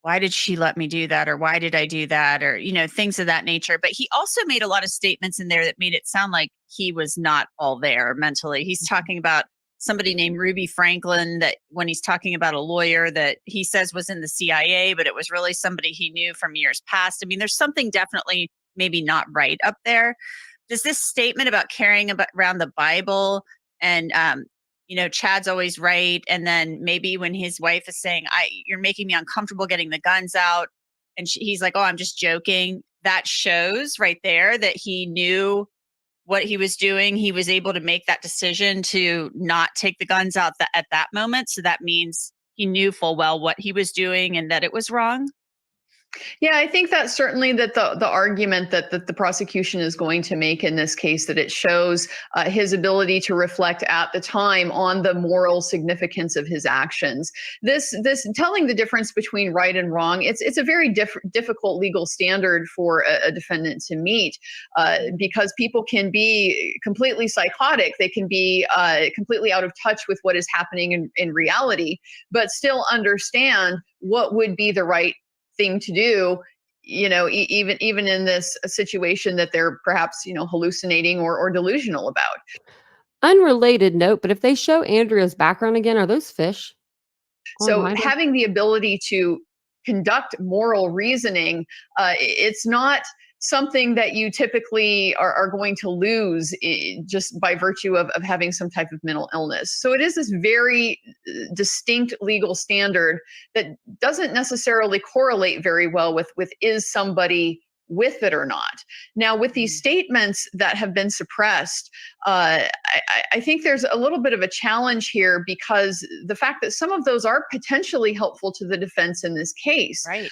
why did she let me do that? Or why did I do that? Or, things of that nature. But he also made a lot of statements in there that made it sound like he was not all there mentally. He's talking about somebody named Ruby Franklin, that when he's talking about a lawyer that he says was in the CIA, but it was really somebody he knew from years past. I mean, there's something definitely maybe not right up there. Does this statement about carrying around the Bible and, Chad's always right. And then maybe when his wife is saying, you're making me uncomfortable getting the guns out. And he's like, oh, I'm just joking. That shows right there that he knew what he was doing. He was able to make that decision to not take the guns out at that moment. So that means he knew full well what he was doing and that it was wrong. Yeah, I think that's certainly that the argument that the prosecution is going to make in this case, that it shows his ability to reflect at the time on the moral significance of his actions. This telling the difference between right and wrong, it's a very difficult legal standard for a defendant to meet because people can be completely psychotic. They can be completely out of touch with what is happening in reality, but still understand what would be the right thing to do, even in this situation that they're perhaps, hallucinating or delusional about. Unrelated note, but if they show Andrea's background again, are those fish? So having the ability to conduct moral reasoning, it's not something that you typically are going to lose just by virtue of having some type of mental illness. So it is this very distinct legal standard that doesn't necessarily correlate very well with is somebody with it or not. Now, with these statements that have been suppressed, I think there's a little bit of a challenge here, because the fact that some of those are potentially helpful to the defense in this case, Right.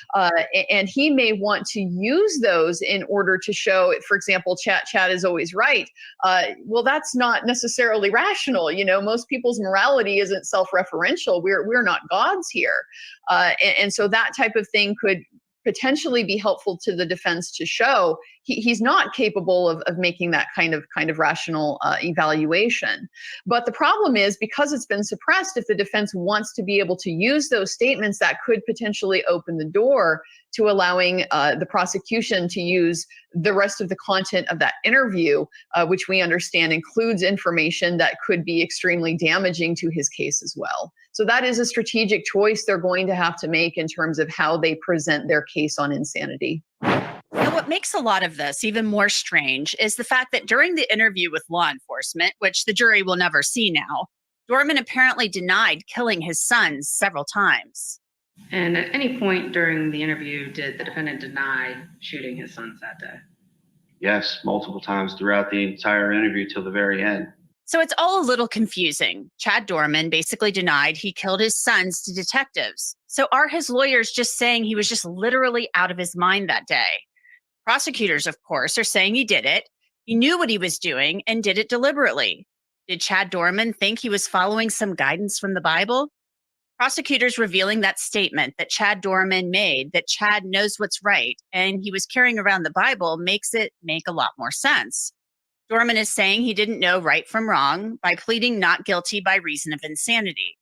And he may want to use those in order to show, for example, Chad is always right. Well, that's not necessarily rational. Most people's morality isn't self-referential. We're not gods here, and so that type of thing could potentially be helpful to the defense to show he's not capable of making that kind of rational evaluation. But the problem is, because it's been suppressed, if the defense wants to be able to use those statements, that could potentially open the door to allowing the prosecution to use the rest of the content of that interview, which we understand includes information that could be extremely damaging to his case as well. So that is a strategic choice they're going to have to make in terms of how they present their case on insanity. Now, what makes a lot of this even more strange is the fact that during the interview with law enforcement, which the jury will never see now, Doerman apparently denied killing his sons several times. And at any point during the interview, did the defendant deny shooting his sons that day? Yes, multiple times throughout the entire interview till the very end. So it's all a little confusing. Chad Doerman basically denied he killed his sons to detectives. So are his lawyers just saying he was just literally out of his mind that day? Prosecutors, of course, are saying he did it. He knew what he was doing and did it deliberately. Did Chad Doerman think he was following some guidance from the Bible? Prosecutors revealing that statement that Chad Doerman made, that Chad knows what's right and he was carrying around the Bible, makes it make a lot more sense. Doerman is saying he didn't know right from wrong by pleading not guilty by reason of insanity.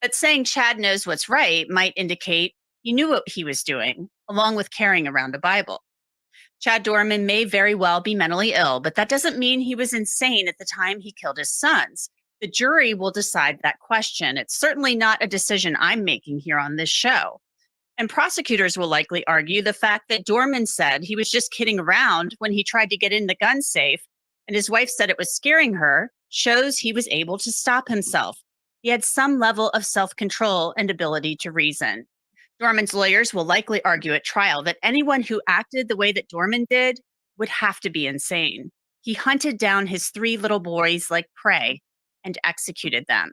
But saying Chad knows what's right might indicate he knew what he was doing, along with carrying around a Bible. Chad Doerman may very well be mentally ill, but that doesn't mean he was insane at the time he killed his sons. The jury will decide that question. It's certainly not a decision I'm making here on this show. And prosecutors will likely argue the fact that Doerman said he was just kidding around when he tried to get in the gun safe, and his wife said it was scaring her, shows he was able to stop himself. He had some level of self-control and ability to reason. Doerman's lawyers will likely argue at trial that anyone who acted the way that Doerman did would have to be insane. He hunted down his 3 little boys like prey and executed them.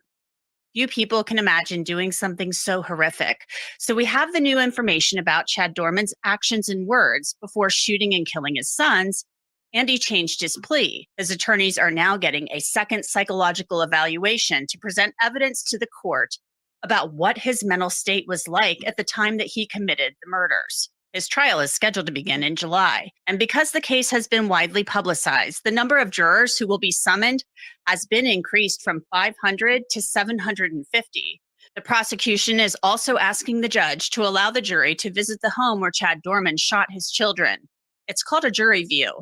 Few people can imagine doing something so horrific. So we have the new information about Chad Doerman's actions and words before shooting and killing his sons, and he changed his plea. His attorneys are now getting a second psychological evaluation to present evidence to the court about what his mental state was like at the time that he committed the murders. His trial is scheduled to begin in July. And because the case has been widely publicized, the number of jurors who will be summoned has been increased from 500 to 750. The prosecution is also asking the judge to allow the jury to visit the home where Chad Doerman shot his children. It's called a jury view.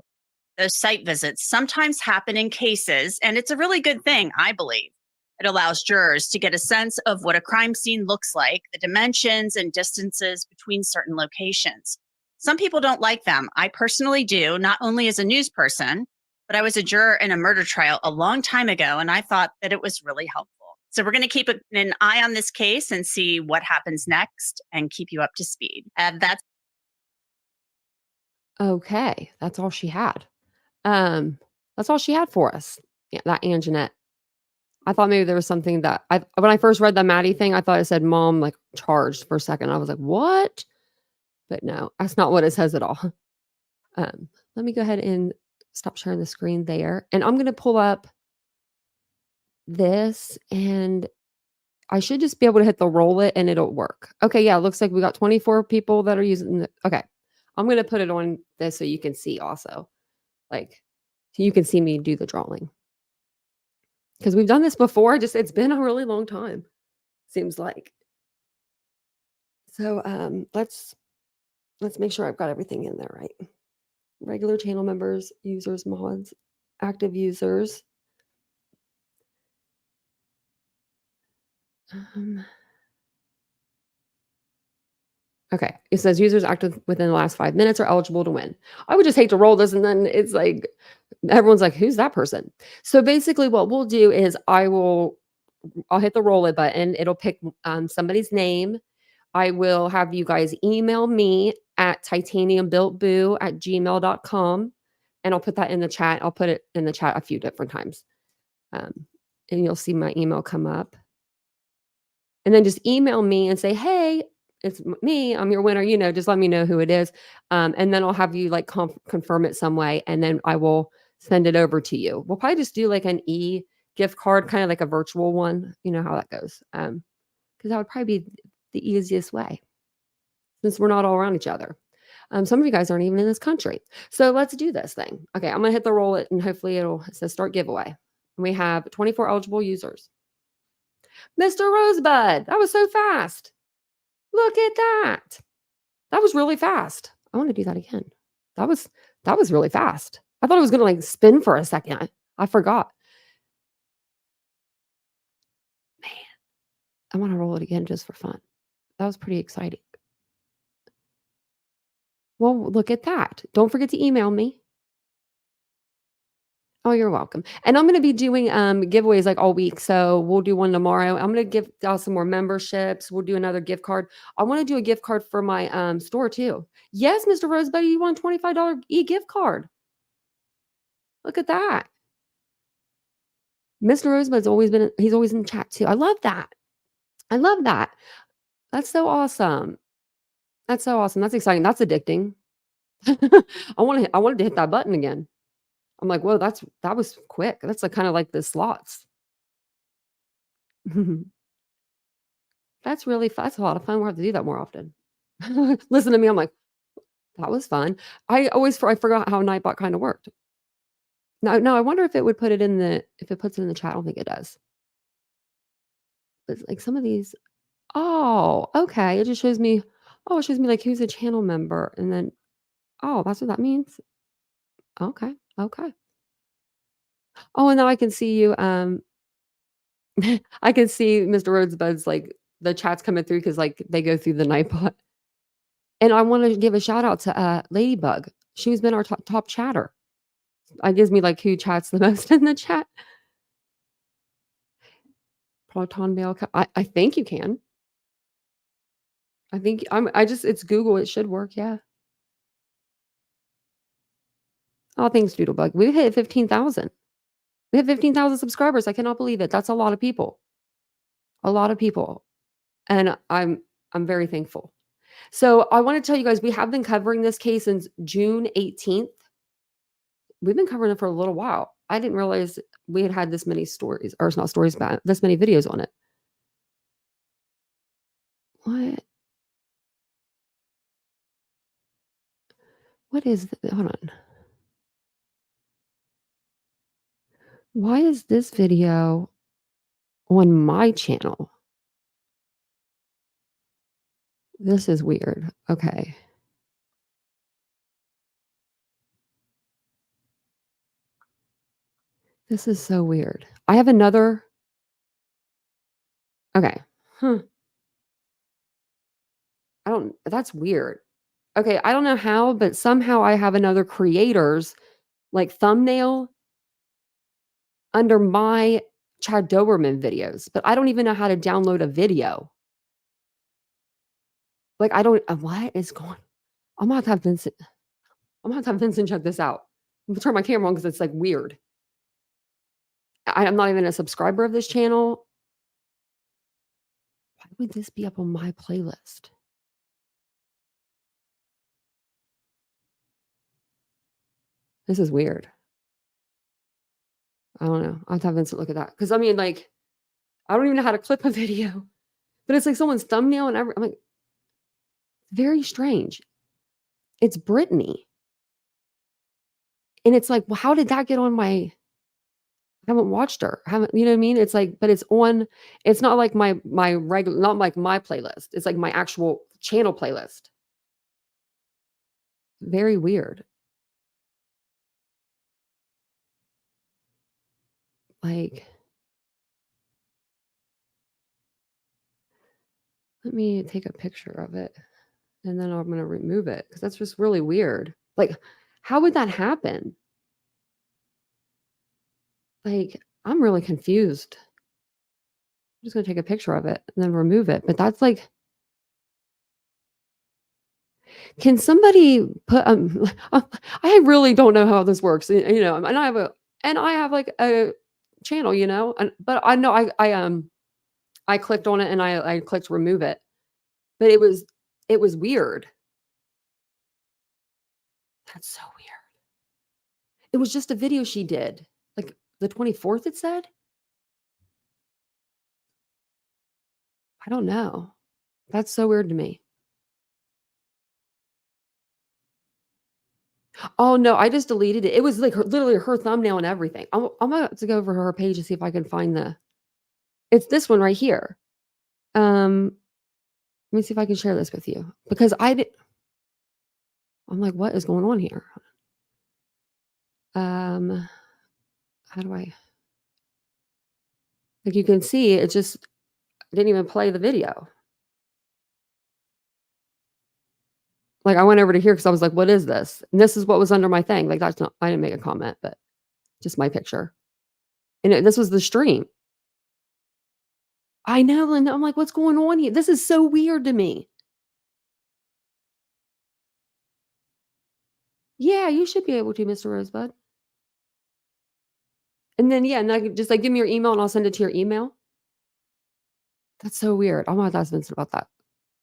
Those site visits sometimes happen in cases, and it's a really good thing, I believe. It allows jurors to get a sense of what a crime scene looks like, the dimensions and distances between certain locations. Some people don't like them. I personally do, not only as a news person, but I was a juror in a murder trial a long time ago, and I thought that it was really helpful. So we're going to keep an eye on this case and see what happens next and keep you up to speed. That's Okay, that's all she had. That's all she had for us. Yeah, that Anjanette. I thought maybe there was something that when I first read the Maddie thing, I thought it said mom like charged for a second. I was like, what? But no, that's not what it says at all. Let me go ahead and stop sharing the screen there. And I'm going to pull up this, and I should just be able to hit the roll it and it'll work. Okay. Yeah. It looks like we got 24 people that are using it. Okay. I'm going to put it on this so you can see also, like, so you can see me do the drawing. Because we've done this before, it's been a really long time, seems like. So let's make sure I've got everything in there right. Regular channel members, users, mods, active users. Okay. It says users active within the last 5 minutes are eligible to win. I would just hate to roll this and then it's like everyone's like, who's that person? So basically what we'll do is I'll hit the roll it button. It'll pick somebody's name. I will have you guys email me at titaniumbuiltboo@gmail.com. And I'll put that in the chat. I'll put it in the chat a few different times. And you'll see my email come up. And then just email me and say, hey, it's me. I'm your winner. Just let me know who it is. And then I'll have you like confirm it some way. And then I will send it over to you. We'll probably just do like an gift card, kind of like a virtual one. You know how that goes. Because that would probably be the easiest way since we're not all around each other. Some of you guys aren't even in this country. So let's do this thing. Okay, I'm going to hit the roll it and hopefully it says start giveaway. And we have 24 eligible users. Mr. Rosebud, that was so fast. Look at that. That was really fast. I want to do that again. That was really fast. I thought it was going to like spin for a second. I forgot. Man, I want to roll it again just for fun. That was pretty exciting. Well, look at that. Don't forget to email me. Oh, you're welcome. And I'm going to be doing giveaways like all week. So we'll do one tomorrow. I'm going to give out some more memberships. We'll do another gift card. I want to do a gift card for my store too. Yes, Mr. Rosebud, you want a $25 e-gift card. Look at that. Mr. Rosebud's he's always in chat too. I love that. I love that. That's so awesome. That's so awesome. That's exciting. That's addicting. I wanted to hit that button again. I'm like, whoa, that was quick. That's like kind of like the slots. That's really fun. That's a lot of fun. We'll have to do that more often. Listen to me. I'm like, that was fun. I forgot how Nightbot kind of worked. No, I wonder if it would put it if it puts it in the chat. I don't think it does. But like some of these, oh, okay. It just shows me, it shows me like who's a channel member. And then, oh, that's what that means. Okay. Oh, and now I can see you. I can see Mr. Rosebud's like the chats coming through because like they go through the Nightbot. And I want to give a shout out to Ladybug. She's been our top chatter. It gives me like who chats the most in the chat. Proton Mail. I think you can. I think it's Google. It should work. Yeah. Oh, thanks, Doodlebug. We hit 15,000. We have 15,000 subscribers. I cannot believe it. That's a lot of people. A lot of people. And I'm very thankful. So I want to tell you guys, we have been covering this case since June 18th. We've been covering it for a little while. I didn't realize we had this many stories, or it's not stories, but this many videos on it. What is hold on. Why is this video on my channel? This is weird. Okay. This is so weird. I have another. Okay. That's weird. Okay. I don't know how, but somehow I have another creator's like thumbnail under my Chad Doerman videos, but I don't even know how to download a video. Like, what is going on? I'm gonna have Vincent check this out. I'm gonna turn my camera on because it's like weird. I'm not even a subscriber of this channel. Why would this be up on my playlist? This is weird. I don't know. I'll have to have Vincent look at that. Because I mean, like, I don't even know how to clip a video. But it's like someone's thumbnail and I'm like, very strange. It's Brittany. And it's like, well, how did that get on I haven't watched her. You know what I mean? It's like, but it's not like my regular, not like my playlist. It's like my actual channel playlist. Very weird. Like, let me take a picture of it. And then I'm going to remove it because that's just really weird. Like, how would that happen? Like, I'm really confused. I'm just going to take a picture of it and then remove it. But that's like, can somebody put, I really don't know how this works, you know, and I have like a channel, you know, but I know I clicked on it and I clicked remove it, but it was weird. That's so weird. It was just a video she did, like the 24th, it said. I don't know. That's so weird to me. Oh no, I just deleted it. It was like literally her thumbnail and everything. I'm gonna have to go over her page and see if I can find it's this one right here. Let me see if I can share this with you because I'm like, what is going on here? How do I, like you can see it just didn't even play the video. Like I went over to here because I was like, what is this? And this is what was under my thing. Like that's not, I didn't make a comment, but just my picture. And this was the stream. I know, Linda. I'm like, what's going on here? This is so weird to me. Yeah, you should be able to, Mr. Rosebud. And then, yeah, and I could just like give me your email and I'll send it to your email. That's so weird. I'm not ask Vincent about that.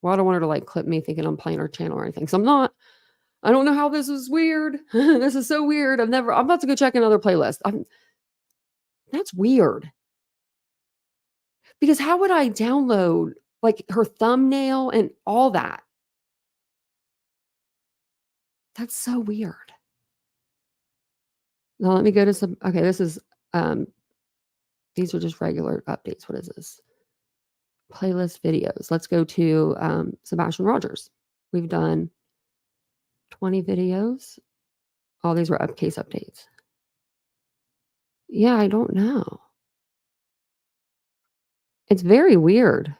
Well, I don't want her to like clip me thinking I'm playing her channel or anything. So I'm not. I don't know how this is weird. This is so weird. I'm about to go check another playlist. That's weird. Because how would I download like her thumbnail and all that? That's so weird. Now let me go to some, okay, this is, these are just regular updates. What is this? Playlist videos. Let's go to Sebastian Rogers. We've done 20 videos. All these were case updates. Yeah, I don't know. It's very weird.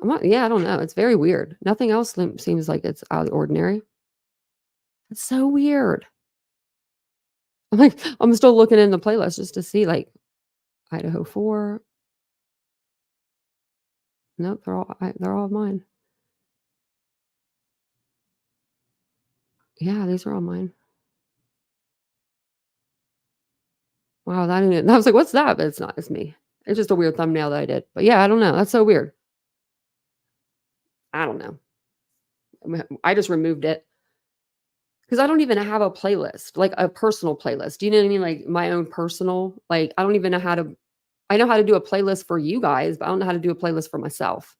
I don't know. It's very weird. Nothing else seems like it's out of the ordinary. It's so weird. I'm still looking in the playlist just to see like Idaho 4. Nope, they're all mine. Yeah, these are all mine. Wow, I was like, what's that? But it's not. It's me. It's just a weird thumbnail that I did. But yeah, I don't know. That's so weird. I don't know. I just removed it because I don't even have a playlist, like a personal playlist. Do you know what I mean? Like my own personal. Like I don't even know how to. I know how to do a playlist for you guys, but I don't know how to do a playlist for myself.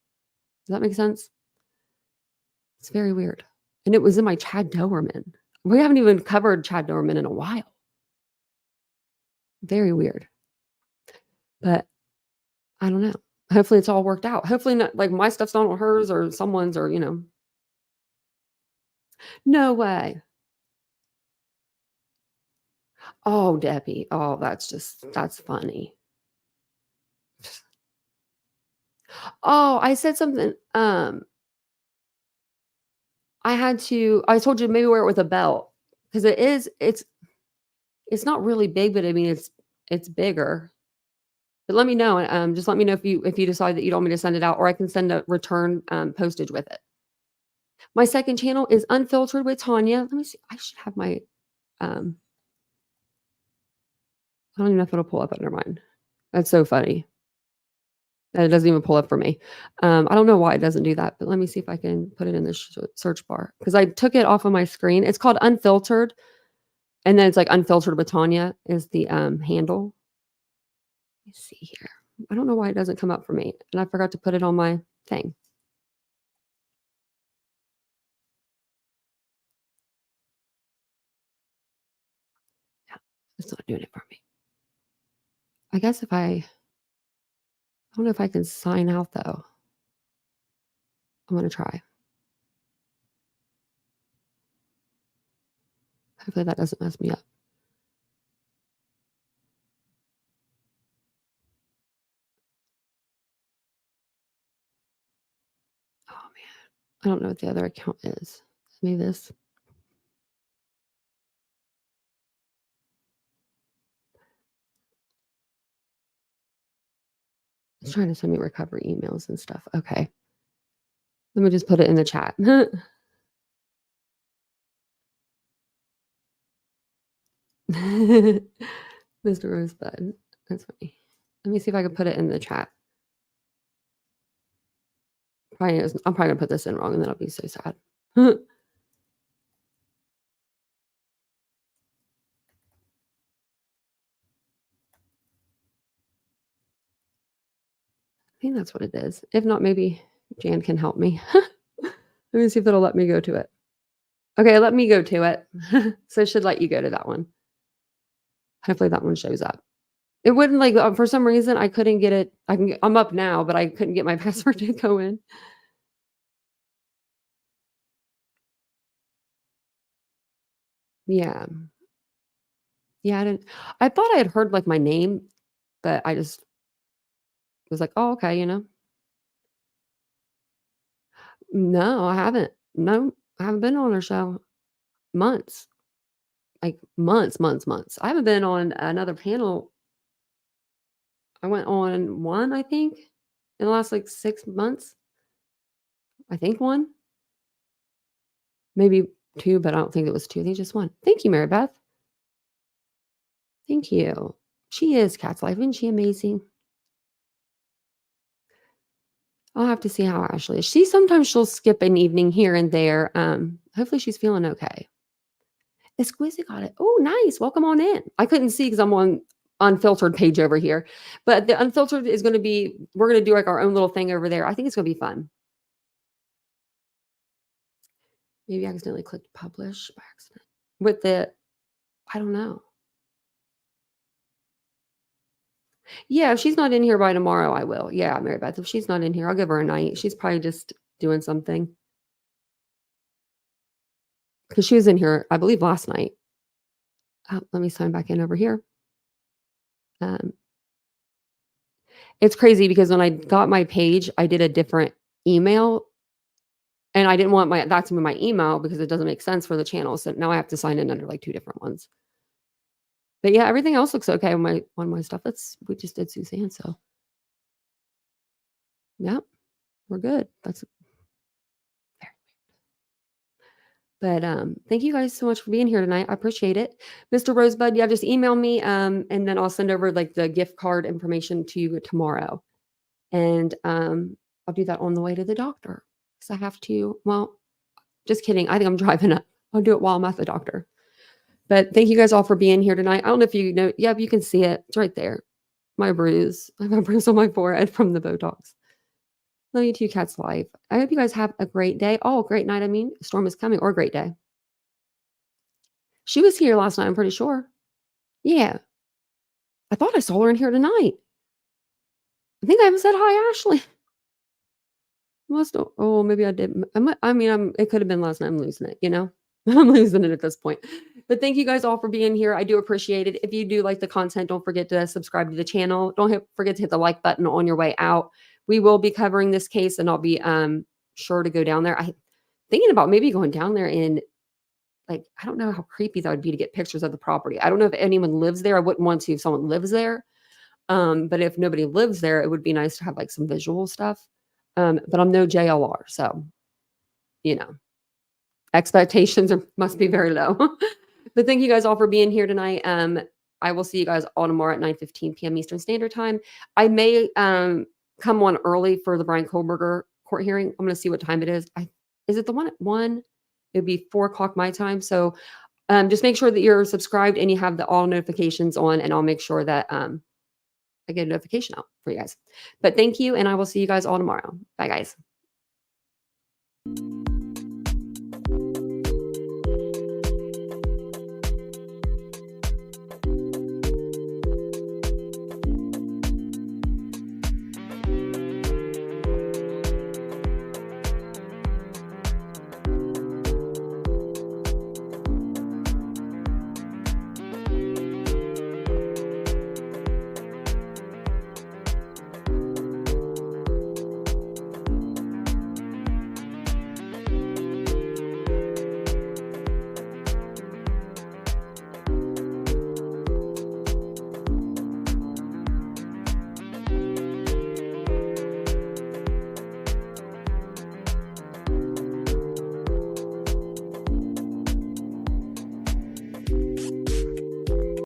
Does that make sense? It's very weird. And it was in my Chad Doerman. We haven't even covered Chad Doerman in a while. Very weird. But I don't know. Hopefully it's all worked out. Hopefully not like my stuff's not on hers or someone's or, you know. No way. Oh, Debbie. Oh, that's funny. Oh, I said something. I told you maybe wear it with a belt because it's not really big, but I mean it's bigger. But let me know. Just let me know if you decide that you don't want me to send it out, or I can send a return postage with it. My second channel is Unfiltered with Tanya. Let me see. I should have my I don't even know if it'll pull up under mine. That's so funny. That it doesn't even pull up for me. I don't know why it doesn't do that, but let me see if I can put it in the search bar because I took it off of my screen. It's called Unfiltered, and then it's like Unfiltered with Tanya is the handle. Let me see here. I don't know why it doesn't come up for me, and I forgot to put it on my thing. Yeah, it's not doing it for me. I guess I don't know if I can sign out though. I'm gonna try. Hopefully that doesn't mess me up. Oh man. I don't know what the other account is. Maybe this. It's trying to send me recovery emails and stuff. Okay. Let me just put it in the chat. Mr. Rosebud. That's funny. Let me see if I can put it in the chat. I'm probably gonna put this in wrong and then I'll be so sad. I think that's what it is. If not, maybe Jan can help me. Let me see if it'll let me go to it. Okay, let me go to it. So it should let you go to that one. Hopefully that one shows up. It wouldn't like for some reason I couldn't get it. I'm up now, but I couldn't get my password to go in. Yeah. Yeah, I thought I had heard like my name, but I just was like, oh, okay, No, I haven't. No, I haven't been on her show. Months. Like months. I haven't been on another panel. I went on one, I think, in the last like 6 months. I think one. Maybe two, but I don't think it was two. I think just one. Thank you, Mary Beth. Thank you. She is Cat's Life. Isn't she amazing? I'll have to see how Ashley is. Sometimes she'll skip an evening here and there. Hopefully she's feeling okay. Exquisite got it. Oh, nice. Welcome on in. I couldn't see because I'm on unfiltered page over here. But the unfiltered is going to be, we're going to do like our own little thing over there. I think it's going to be fun. Maybe I accidentally clicked publish by accident. With the, I don't know. Yeah, if she's not in here by tomorrow, I will. Yeah, Mary Beth, if she's not in here, I'll give her a night. She's probably just doing something. Because she was in here, I believe, last night. Oh, let me sign back in over here. It's crazy because when I got my page, I did a different email. And I didn't want that to be my email because it doesn't make sense for the channel. So now I have to sign in under like 2 different ones. But yeah, everything else looks okay on my stuff. We just did Suzanne, so yeah, we're good. That's very weird. But thank you guys so much for being here tonight. I appreciate it. Mr. Rosebud, yeah, just email me and then I'll send over like the gift card information to you tomorrow. And I'll do that on the way to the doctor. Because I have to, well, just kidding. I think I'm driving up. I'll do it while I'm at the doctor. But thank you guys all for being here tonight. I don't know if you know. Yeah, you can see it. It's right there. My bruise. I have a bruise on my forehead from the Botox. Love you too, Cat's Life. I hope you guys have a great day. Oh, great night. I mean, storm is coming, or a great day. She was here last night, I'm pretty sure. Yeah. I thought I saw her in here tonight. I think I haven't said hi, Ashley. Must have. Oh, maybe I did. It could have been last night. I'm losing it, I'm losing it at this point. But thank you guys all for being here. I do appreciate it. If you do like the content, don't forget to subscribe to the channel. Don't forget to hit the like button on your way out. We will be covering this case and I'll be sure to go down there. I'm thinking about maybe going down there and I don't know how creepy that would be to get pictures of the property. I don't know if anyone lives there. I wouldn't want to if someone lives there. But if nobody lives there, it would be nice to have like some visual stuff. But I'm no JLR, so, expectations must be very low. But thank you guys all for being here tonight. I will see you guys all tomorrow at 9:15 p.m. Eastern Standard Time. I may come on early for the Brian Kohlberger court hearing. I'm going to see what time it is. Is it the one at 1? It would be 4 o'clock my time. So just make sure that you're subscribed and you have the all notifications on, and I'll make sure that I get a notification out for you guys. But thank you, and I will see you guys all tomorrow. Bye, guys.